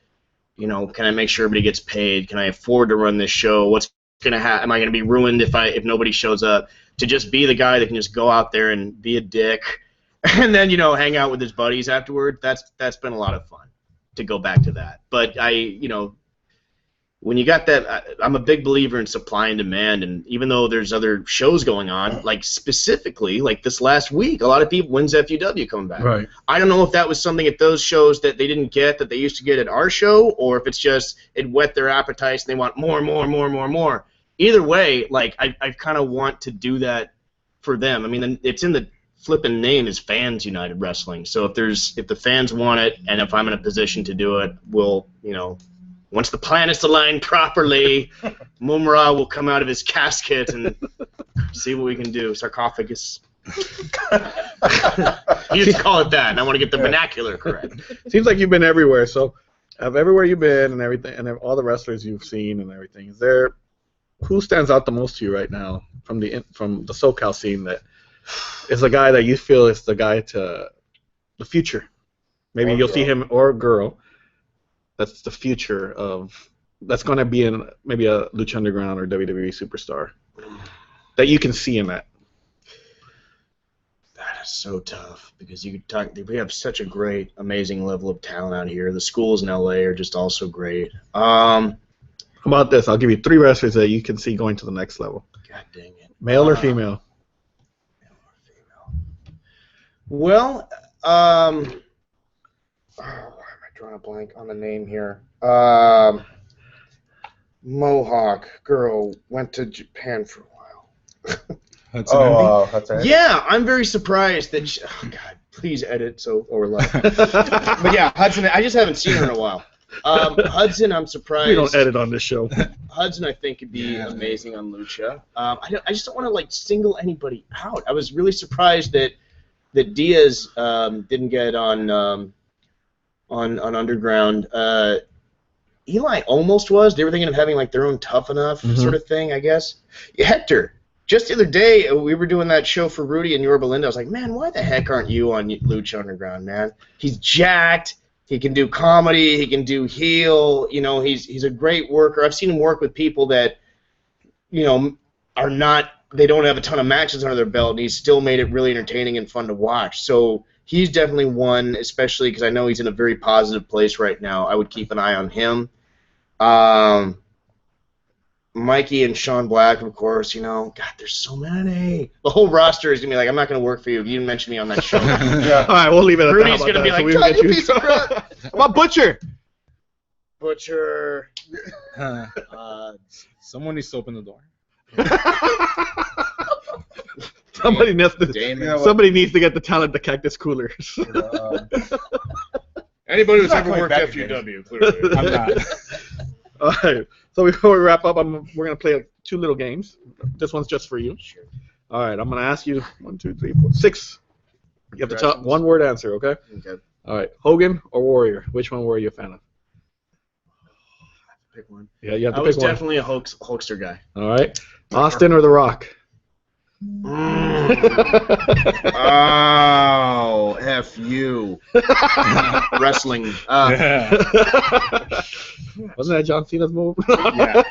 can I make sure everybody gets paid? Can I afford to run this show? What's going to happen? Am I going to be ruined if nobody shows up? To just be the guy that can just go out there and be a dick and then, hang out with his buddies afterward. That's been a lot of fun to go back to that. But when you got that, I'm a big believer in supply and demand, and even though there's other shows going on, specifically, this last week, a lot of people, when's FUW coming back? Right. I don't know if that was something at those shows that they didn't get that they used to get at our show, or if it's just it whet their appetites and they want more. Either way, I kind of want to do that for them. I mean, it's in the flipping name is Fans United Wrestling. So if the fans want it, and if I'm in a position to do it, we'll, once the planets align properly, Mumra will come out of his casket and see what we can do. Sarcophagus. You just call it that, and I want to get the vernacular correct. Seems like you've been everywhere. So, of everywhere you've been and everything, and all the wrestlers you've seen and everything, who stands out the most to you right now from the SoCal scene that is the guy that you feel is the guy to the future? Maybe you'll see him or a girl. That's the future that's going to be in maybe a Lucha Underground or WWE superstar that you can see in that. That is so tough because we have such a great, amazing level of talent out here. The schools in LA are just also great. How about this? I'll give you 3 wrestlers that you can see going to the next level. God dang it. Male or female? Male or female. Well, drawing a blank on the name here. Mohawk girl went to Japan for a while. Hudson. Yeah, I'm very surprised that God, please edit or like. But yeah, Hudson. I just haven't seen her in a while. Hudson, I'm surprised. We don't edit on this show. Hudson, I think, could be amazing on Lucha. I just don't want to like single anybody out. I was really surprised that Diaz didn't get on Underground. Eli almost was. They were thinking of having like their own Tough Enough sort of thing, I guess. Hector. Just the other day, we were doing that show for Rudy and Yorba Linda. I was like, man, why the heck aren't you on Lucha Underground, man? He's jacked. He can do comedy. He can do heel. You know, he's a great worker. I've seen him work with people that, you know, are not. They don't have a ton of matches under their belt, and he's still made it really entertaining and fun to watch. So he's definitely one, especially because I know he's in a very positive place right now. I would keep an eye on him. Mikey and Sean Black, of course, you know. God, there's so many. The whole roster is going to be like, I'm not going to work for you if you didn't mention me on that show. All right, we'll leave it at that. Rudy's going to be like, John, you piece of crap. How about Butcher? Butcher. Someone needs to open the door. Somebody needs to get the talent to Cactus Coolers. Anybody who's Not ever quite worked back FUW, clearly. I'm not. All right. So before we wrap up, we're going to play 2 little games. This one's just for you. Sure. All right. I'm going to ask you 1, 2, 3, 4, 6. You have to tell one-word answer, okay? Okay. All right. Hogan or Warrior? Which one were you a fan of? Pick one. Yeah, you have to I pick was one. definitely a Hulkster guy. All right. Austin or The Rock? Oh, F you. Wrestling. Wasn't that John Cena's move? Yeah.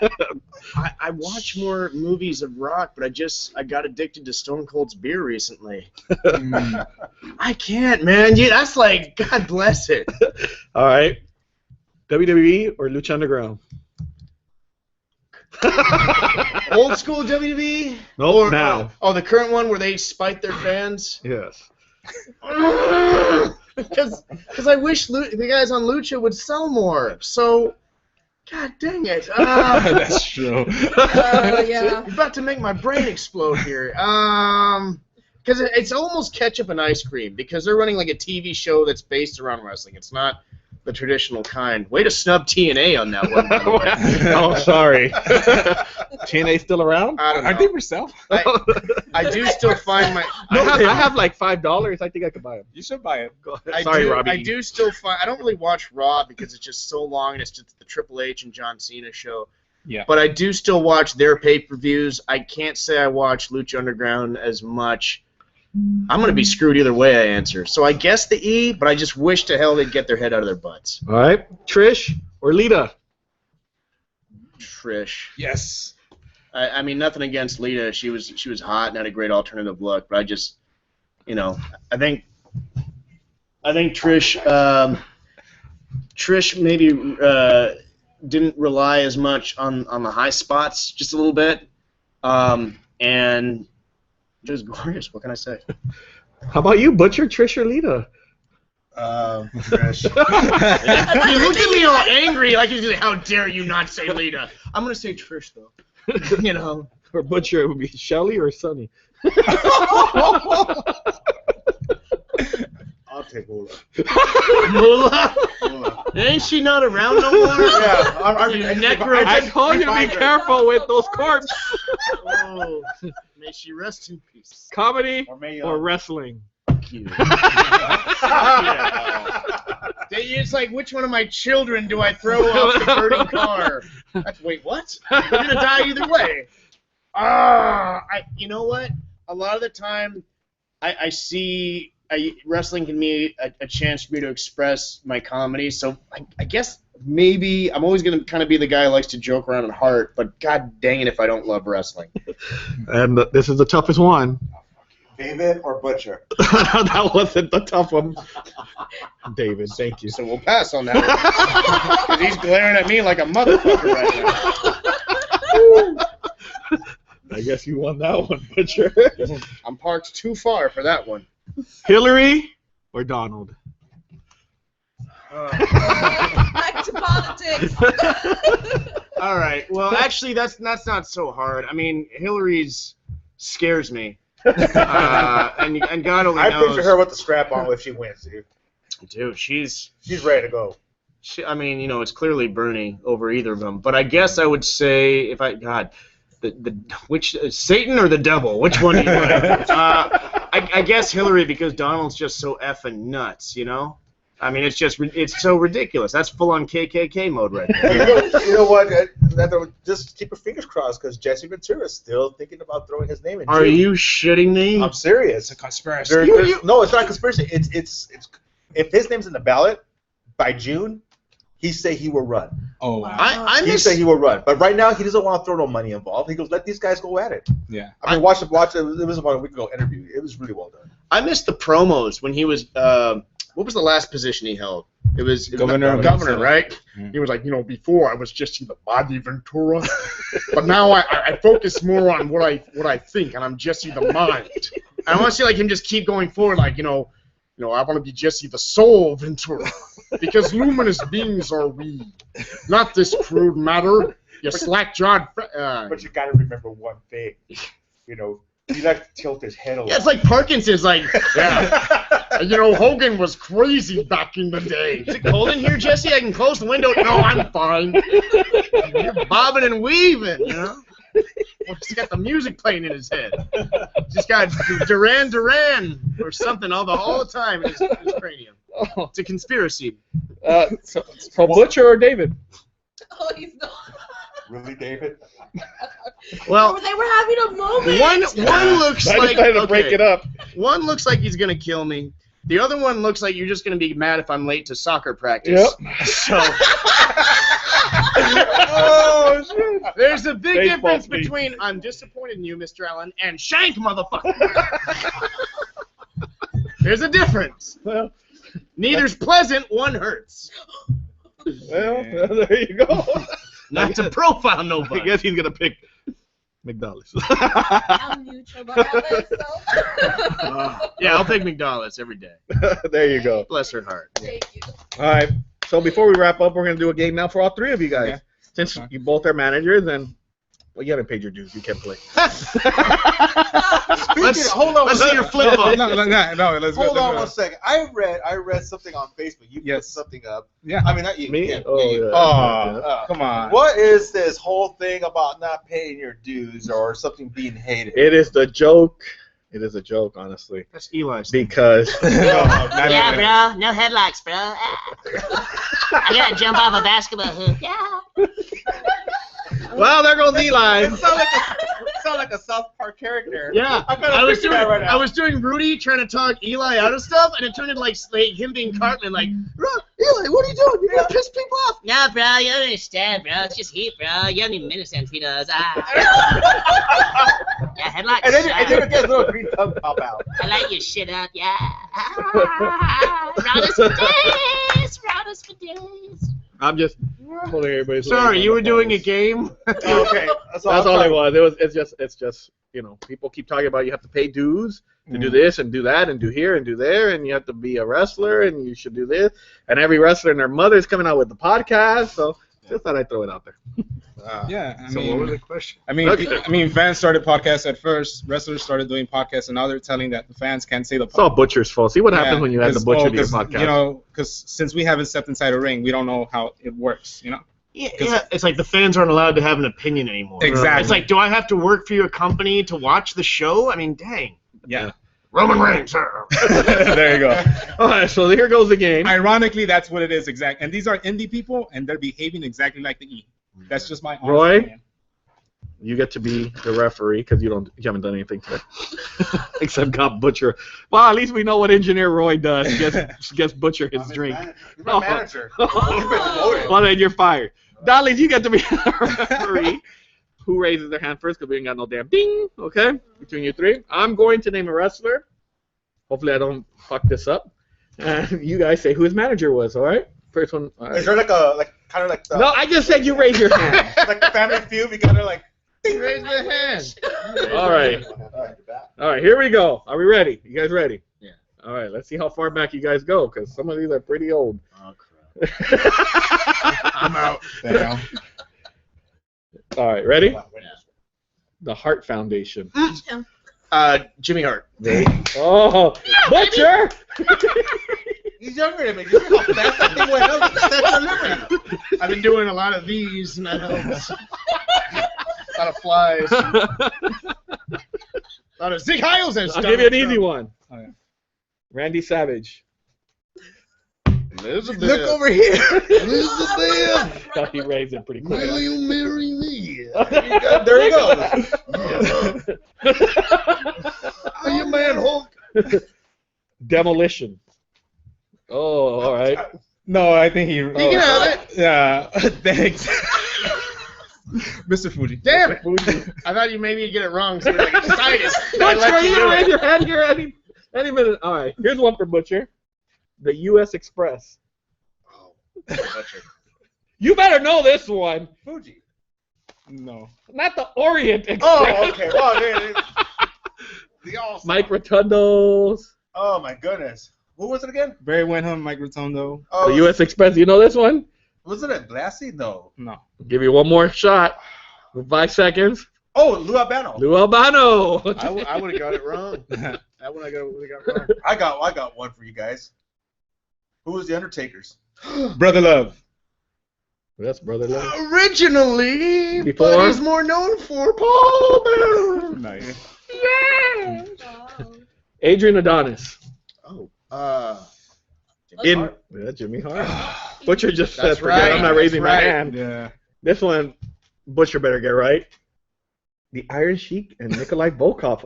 I watch more movies of Rock, but I got addicted to Stone Cold's beer recently. I can't, man. That's like, God bless it. All right. WWE or Lucha Underground? Old school WWE? No, now. Oh, the current one where they spite their fans? Yes. Because I wish the guys on Lucha would sell more. So, God dang it. That's true. Yeah. You're about to make my brain explode here. Because it's almost ketchup and ice cream, because they're running like a TV show that's based around wrestling. It's not the traditional kind. Way to snub TNA on that one, by the way. Oh, sorry. TNA still around? I don't know. Aren't they for sale? I do still find my... I have like $5. I think I could buy them. You should buy it. Go ahead. Sorry, Robbie. I do still find... I don't really watch Raw because it's just so long, and it's just the Triple H and John Cena show. Yeah. But I do still watch their pay-per-views. I can't say I watch Lucha Underground as much. I'm going to be screwed either way I answer. So I guess the E, but I just wish to hell they'd get their head out of their butts. All right. Trish or Lita? Trish. Yes. I mean, nothing against Lita. She was hot and had a great alternative look, but I just, you know, I think Trish maybe didn't rely as much on the high spots, just a little bit, and just glorious. What can I say? How about you, Butcher, Trish, or Lita? Trish. You looked at me all angry, like you said, "How dare you not say Lita?" I'm gonna say Trish though. You know. For Butcher, it would be Shelly or Sunny. I'll take Moolah. Moolah? Ain't she not around no more? Yeah, I told you to be careful with those corpses. Oh, may she rest in peace. Comedy Or or wrestling? It's like, which one of my children do I throw off the burning car? Wait, what? They're gonna die either way. You know what? A lot of the time, I see wrestling can be a chance for me to express my comedy. So I guess maybe I'm always gonna kind of be the guy who likes to joke around and heart. But God dang it, if I don't love wrestling. And this is the toughest one. David or Butcher? That wasn't the tough one. David, thank you. So we'll pass on that one. 'Cause he's glaring at me like a motherfucker right now. I guess you won that one, Butcher. I'm parked too far for that one. Hillary or Donald? Back to politics. All right. Well, actually, that's not so hard. I mean, Hillary's scares me. And God only knows. I picture her with the strap on if she wins, dude. Dude, she's ready to go. I mean, you know, it's clearly Bernie over either of them. But I guess I would say, which Satan or the devil? Which one do you like? I guess Hillary, because Donald's just so effing nuts, you know? I mean, it's so ridiculous. That's full-on KKK mode right there. You know what? Just keep your fingers crossed because Jesse Ventura is still thinking about throwing his name in. Are you shitting me? I'm serious. It's a conspiracy. No, it's not a conspiracy. It's if his name's in the ballot by June, he say he will run. Oh, wow. He say he will run, but right now he doesn't want to throw no money involved. He goes, let these guys go at it. Yeah. I mean, watch it. It was about a week ago interview. It was really well done. I missed the promos when he was. What was the last position he held? It was Governor, right? Mm-hmm. He was like, you know, before I was just the body Ventura, but now I focus more on what I think, and I'm Jesse the mind. I want to see like him just keep going forward, like, you know, I want to be Jesse the soul Ventura, because luminous beings are we, not this crude matter. You slack-jawed. But you got to remember one thing, you know. He likes to tilt his head a lot. Yeah, it's like Parkinson's, like, yeah. You know, Hogan was crazy back in the day. Is it cold in here, Jesse? I can close the window. No, I'm fine. You're bobbing and weaving, you know? He's got the music playing in his head. Just got Duran Duran or something all the time in his cranium. It's a conspiracy. So Butcher or David? Oh, he's not. Really, David? Well, they were having a moment. One looks I like decided to break it up. One looks like he's gonna kill me. The other one looks like you're just gonna be mad if I'm late to soccer practice. Yep. So Oh, shit. there's a big Baseball difference speak. between I'm disappointed in you, Mr. Allen, and shank, motherfucker. There's a difference. Well, Neither's pleasant, one hurts. there you go. Not to profile I nobody. guess he's gonna pick McDonald's. I'm neutral about this, Yeah, I'll pick McDonald's every day. There you go. Bless her heart. Thank you. All right. So before we wrap up, we're gonna do a game now for all three of you guys. Yeah. Since you both are managers, and well, you haven't paid your dues. You can't play. Hold on. Let's see your flip phone. No, let's Hold on go. one second. I read something on Facebook. You put something up. Yeah. I mean, not you. Me? Yeah, Oh, you. yeah. Come on. What is this whole thing about not paying your dues or something being hated? It is the joke. It is a joke, honestly, That's Eli's. because Yeah, bro. No headlocks, bro. I gotta jump off a basketball hoop. Yeah. well, there goes Eli. It sound like a South Park character. Yeah, I'm gonna I was picture doing that right now. I was doing Rudy trying to talk Eli out of stuff, and it turned into like him being Cartman, like, Eli, what are you doing? You're gonna piss people off. No, bro. You don't understand, bro. It's just heat, bro. You don't even understand Tito's. Yeah, headlocks. And then it gets a little green tongue pop out. I light your shit up. Yeah. Round us for days. Round us for days. I'm just pulling everybody's. Sorry, you were doing a game. Okay, That's all it was. It's just people keep talking about you have to pay dues to do this and do that and do here and do there, and you have to be a wrestler and you should do this, and every wrestler and their mother's coming out with the podcast, so just thought I'd throw it out there. Yeah, I So mean, what was the question? I mean, Okay. fans started podcasts at first. Wrestlers started doing podcasts, and now they're telling that the fans can't say the It's all Butcher's fault. See what happens when you add the Butcher to your 'cause, podcast. You know, because since we haven't stepped inside a ring, we don't know how it works. You know. Yeah, it's like the fans aren't allowed to have an opinion anymore. Exactly. It's like, do I have to work for your company to watch the show? I mean, dang. Yeah. Roman Reigns. There you go. All right, so here goes the game. Ironically, that's what it is exactly. And these are indie people, and they're behaving exactly like the E. That's just my honest Roy? opinion. You get to be the referee because you haven't done anything today, except got Butcher. Well, at least we know what Engineer Roy does. Gets Butcher his drink. You're my manager. You've been demoted. Well, then you're fired. Dollies, you get to be the referee. Who raises their hand first? Because we ain't got no damn ding. Okay, between you three, I'm going to name a wrestler. Hopefully, I don't fuck this up. And you guys say who his manager was. All right. First one. All right. Is there kind of like the, No, I just said you raise your hand. like the Family Feud? We gotta like. Raise the hand. All right. All right, here we go. Are we ready? You guys ready? Yeah. All right, let's see how far back you guys go, because some of these are pretty old. Oh, crap. I'm out. Damn. All right, ready? The Hart Foundation. Jimmy Hart. Oh, Butcher! He's younger than me. You know how fast that thing went up? Statue of Liberty. I've been doing a lot of these, and that helps. A lot of flies. A lot of Zig Heils and I'll stuff. give you an easy one. Oh, yeah. Randy Savage. Elizabeth. Look over here. Elizabeth. Thought he raised it pretty quick. Will you marry me? There he goes. Are you man, Hulk? Demolition. Oh, all right. No, I think he. You can have it. Yeah, thanks. Mr. Fuji. Damn it. I thought you maybe you'd get it wrong, so you're like excited. I Butcher, let you you do raise it. your hand here any minute. All right, here's one for Butcher. The U.S. Express. Butcher. You better know this one. Fuji. No. Not the Orient Express. Oh, okay. Well, the all. Mike Rotundo's. Oh my goodness. What was it again? Barry Windham, Mike Rotundo. Oh, The U.S. Express. You know this one? Was it a Blassie? No. No. Give you one more shot. 5 seconds. Oh, Lou Albano. Lou Albano. I would have got it wrong. That one I would have got wrong. I got one for you guys. Who was the Undertaker's? Brother Love. That's Brother Love. Originally, Before? but he's more known for Paul Bearer. Nice. Yeah. Adrian Adonis. Oh. Jimmy Hart. Butcher just said, That's forget, right, I'm not that's raising my right. hand. Yeah. This one, Butcher better get right. The Iron Sheik and Nikolai Volkov.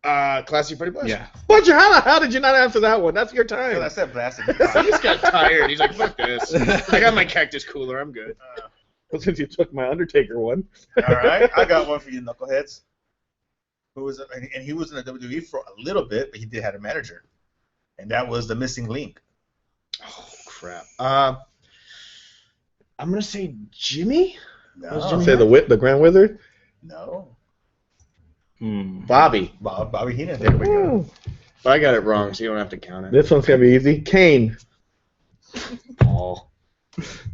Classy Pretty Blessed. Yeah. Butcher, how did you not answer that one? That's your I time. said Blassie. He just got tired. He's like, fuck this. I got my cactus cooler. I'm good. Well, since you took my Undertaker one. All right, I got one for you, knuckleheads. Who was and he was in the WWE for a little bit, but he did have a manager, and that was the Missing Link. Oh, crap. I'm going to say Jimmy? No, Say the Grand Wizard. no, Bobby. Bobby Heenan. There we go. But I got it wrong, so you don't have to count it. This one's gonna be easy. Kane. Paul.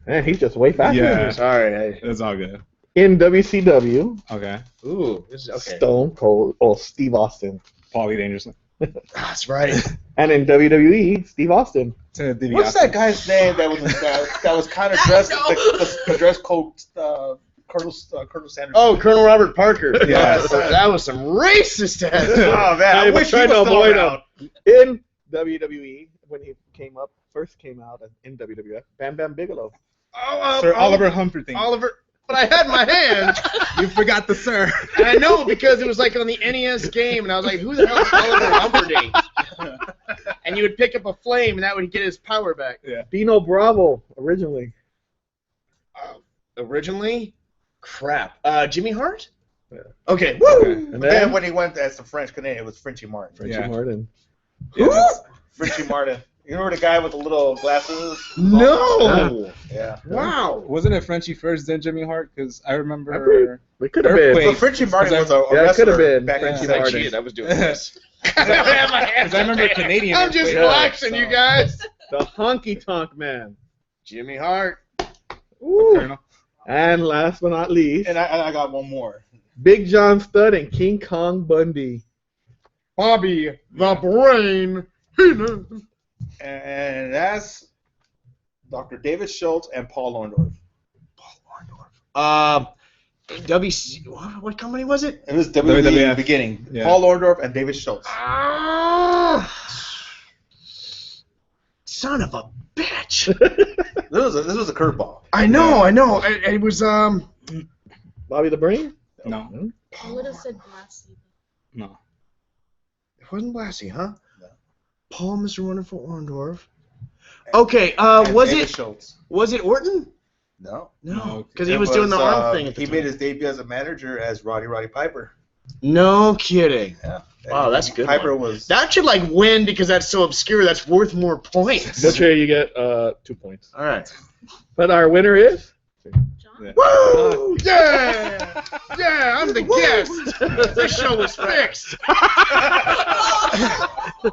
Man, he's just way faster. than Yeah. me. Sorry. It's all good. In WCW, Okay. Ooh, this is okay. Stone Cold. Oh, Steve Austin. Paulie Dangerson. That's right. And in WWE, Steve Austin. What's that guy's name that was kind of dressed the dress code? Colonel Sanders. Oh, Colonel Robert Parker. Yeah. That was some racist ass. Oh man, I wish he was still around. In WWE, when he first came out in WWF, Bam Bam Bigelow. Sir Oliver Humperdinck. Oliver. But I had my hand. You forgot the sir. And I know because it was like on the NES game, and I was like, who the hell is Oliver Humperdinck? And you would pick up a flame, and that would get his power back. Yeah. Dino Bravo, originally. Originally? Crap. Jimmy Hart? Yeah. Okay. Woo! Okay. And Then then when he went as the French Canadian, it was Frenchie Martin. Frenchie Yeah. Martin. Yeah, that's- Frenchie Martin. You remember the guy with the little glasses? No! Yeah. Wow. Wasn't it Frenchie first, then Jimmy Hart? Because I remember. We could have been. Earthquake. So Frenchie Martin was a Yeah, it could have wrestler been back in Frenchie the Martin. Shit, I was doing this. I had my hands Because I remember up there. Canadian. I'm just Earthquake. flexing, you guys. The Honky Tonk Man. Jimmy Hart. Ooh. Colonel. And last but not least, And I got one more. Big John Studd and King Kong Bundy. Bobby the Brain Heenan. And that's Dr. David Schultz and Paul Orndorff. WC. What company was it? It was WWE WWF. beginning. Yeah. Paul Orndorff and David Schultz. Son of a bitch. This was a curveball. I know. It was Bobby the Brain? No. I would have said Blassie. No. It wasn't Blassie, huh? No. Paul, Mr. Wonderful Orndorff. Okay. And Was David it Schultz. Orton? No. No, because he It was doing the arm thing. At the He time. made his debut as a manager as Roddy Piper. No kidding. Yeah. Wow, that's a good Piper one. was. That should like win because that's so obscure. That's worth more points. Butcher, you get 2 points. All right. But our winner is John? Yeah. Woo! Yeah! Yeah, I'm the guest. This show was fixed.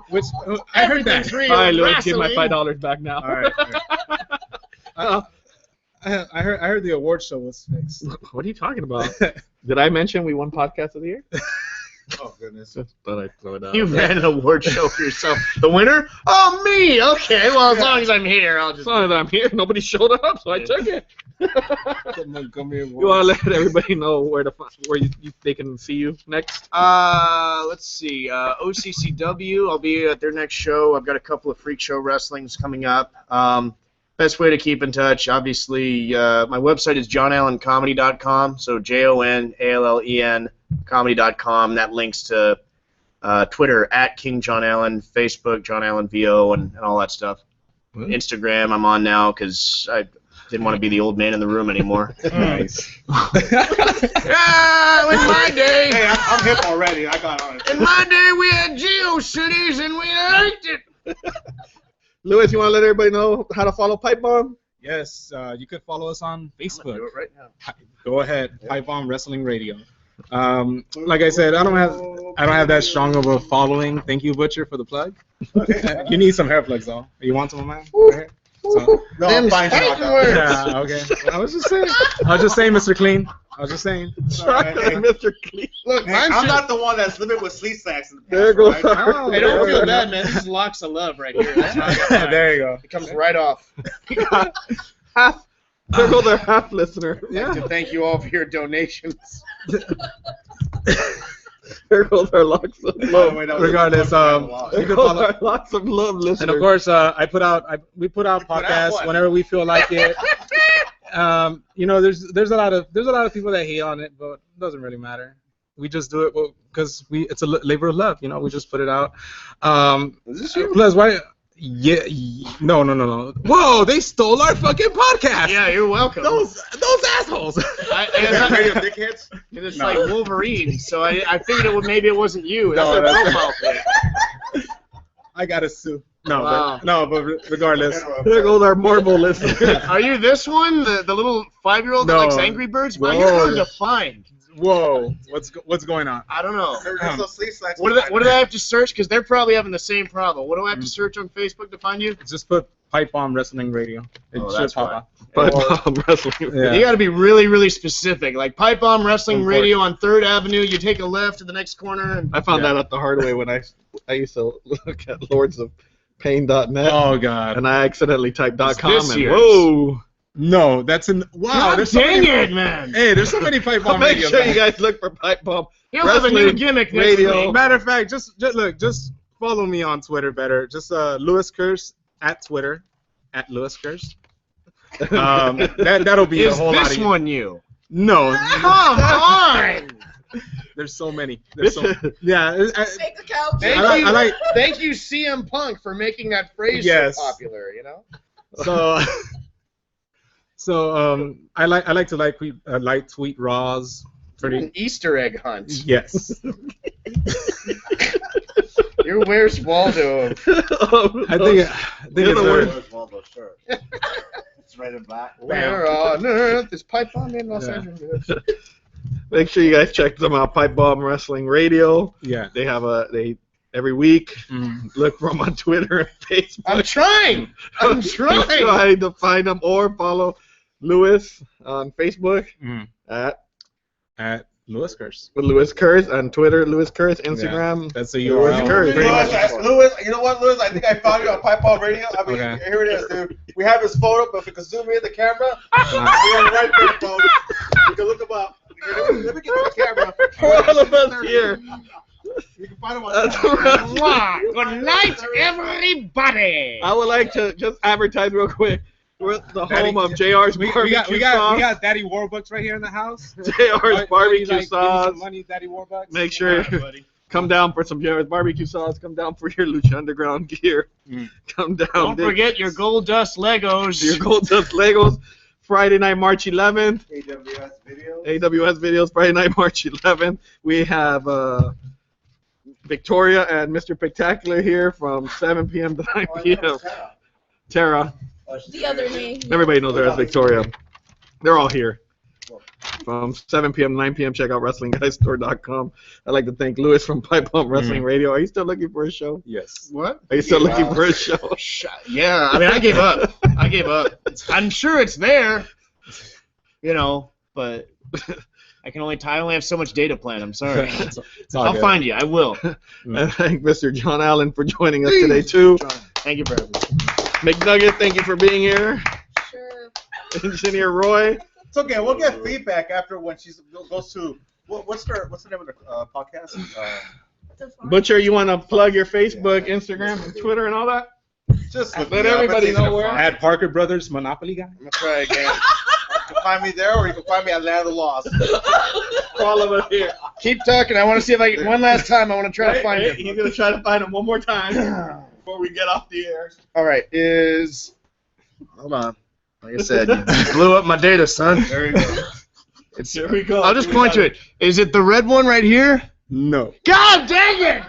Which I heard that. Everything's real. All right, Louis, give my Wrestling. $5 back now. All right. I heard the award show was fixed. What are you talking about? Did I mention we won Podcast of the Year? Oh goodness. Just thought I'd throw it out. You ran an award show for yourself. The winner? Oh, me. Okay. Well, as long as I'm here, I'll As just. long as I'm here, nobody showed up, so I took it. Come here. You want to let everybody know where they can see you next? Let's see. OCCW. I'll be at their next show. I've got a couple of freak show wrestlings coming up. Best way to keep in touch, obviously, my website is jonallencomedy.com. So JONALLEN comedy.com. That links to Twitter at King Jon Allen, Facebook Jon Allen VO, and all that stuff. Instagram I'm on now because I didn't want to be the old man in the room anymore. Nice. Yeah, in my day. Hey, I'm hip already. I got on it. In my day, we had GeoCities and we liked it. Louis, you want to let everybody know how to follow Pipe Bomb? Yes, you could follow us on Facebook. Do it right now. Go ahead, Pipe Bomb Wrestling Radio. Like I said, I don't have that strong of a following. Thank you, Butcher, for the plug. You need some hair plugs though. You want some, man? So, No, I'm fine. yeah, okay. I was just saying, Mr. Clean. I was just saying. Mr. Clean. Look, Hey, I'm not the one that's living with sleep sacks in the past. There goes right? our, Hey, don't feel bad, man. This is locks of love right here. That's how I got mine. There you go. It comes right off. half. There goes our half listener. I'd like to thank you all for your donations. There goes our locks of love. Regardless, you can There goes follow. our locks of love listeners. And of course, we put out podcasts what? whenever we feel like it. You know, there's a lot of people that hate on it, but it doesn't really matter. We just do it because it's a labor of love. You know, we just put it out. Is this you? Plus, why? Yeah, no. Whoa, they stole our fucking podcast. Yeah, you're welcome. Those assholes. Radio dickheads? It's No. like Wolverine, so I figured maybe it wasn't you. That's No, their that's- profile pic. I gotta sue. No, Wow. but regardless. There goes our Marvel listener. Are you this one, the little 5-year-old that No. likes Angry Birds? Wow, Whoa. you're hard to find. Whoa, what's going on? I don't know. There's those sleep sacks. What do I have to search? Because they're probably having the same problem. What do I have to search on Facebook to find you? Just put Pipe Bomb Wrestling Radio. It Oh, should that's pop why. up. Pipe Bomb Wrestling. Yeah. You got to be really, really specific. Like Pipe Bomb Wrestling Of course. Radio on 3rd Avenue. You take a left to the next corner. And I found that out the hard way when I used to look at lordsofpain.net. Oh God. And I accidentally typed It's .com this and year's. whoa. No, that's an wow. God There's so dang many, it, man. Hey, there's so many Pipe Bomb Make radios. sure you man. guys look for Pipe Bomb. He'll have a new Wrestling gimmick next Radio. week. Matter of fact, just follow me on Twitter better. Just Lewis Curse at Twitter at Lewis Curse. That'll be Is a whole lot this of one you? No, Come on. there's so many. There's so yeah. Fake account. I like Thank you, CM Punk, for making that phrase Yes. so popular. You know. so I like to light tweet Raws. An Easter egg hunt. Yes. You're Where's Waldo. I think You're the it's worst. Where's Waldo's shirt? It's red and black. Where on earth is Pipe Bomb in Los Yeah. Angeles? Make sure you guys check them out. Pipe Bomb Wrestling Radio. yeah. They have every week. Mm. Look for them on Twitter and Facebook. I'm trying. I'm trying. Try to find them or follow Lewis on Facebook Mm. at Lewis Curse. Lewis Curse, on Twitter Lewis Curse, Instagram. That's the Lewis URL. Curse. Pretty much. Lewis, you know what, Lewis? I think I found you on Pipe Bomb Radio. I mean, Okay. here it is, dude. We have his photo, but if we can zoom in the camera, we are right there, folks. You can look him up. Let me get to the camera. For all of us here. You can find him on That's Twitter. right. Good night, everybody. I would like to just advertise real quick. We're at the home of JR's We Barbecue got Sauce. Daddy Warbucks right here in the house. JR's Barbecue Give me Sauce. some money, Daddy Warbucks. Make sure come down for some JR's Barbecue Sauce. Come down for your Lucha Underground gear. Mm. Come down. Don't forget your Gold Dust Legos. your Gold Dust Legos. Friday night, March 11th. AWS video. AWS videos. Friday night, March 11th. We have Victoria and Mr. Spectacular here from 7 p.m. to 9 p.m. Tara. The other name. Everybody knows her as Victoria. They're all here. From 7 p.m. to 9 p.m. Check out WrestlingGuysStore.com. I'd like to thank Lewis from Pipe Bomb Wrestling Radio. Are you still looking for a show? Yes. What? Are you still looking for a show? Yeah, I mean, I gave up. I'm sure it's there. You know, but I only have so much data plan. I'm sorry. It's all I'll good. find you. I will. And thank Mr. Jon Allen for joining us today too. Thank you for everything. McNugget, thank you for being here. Sure. Engineer Roy. It's okay. We'll get feedback after when she goes to what's the name of the podcast? Butcher, you want to plug your Facebook, Instagram, and Twitter and all that? Just Let everybody know where. At Parker Brothers Monopoly Guy. I'm gonna try again. You can find me there, or you can find me at Land of the Lost. For all of us here. Keep talking. I want to see if I can. One last time, I want to try to find Hey, him. he's gonna try to find him one more time before we get off the air. All right. Hold on. Like I said, you blew up my data, son. There you go. Here we go. I'll just point to it. Is it the red one right here? No. God dang it!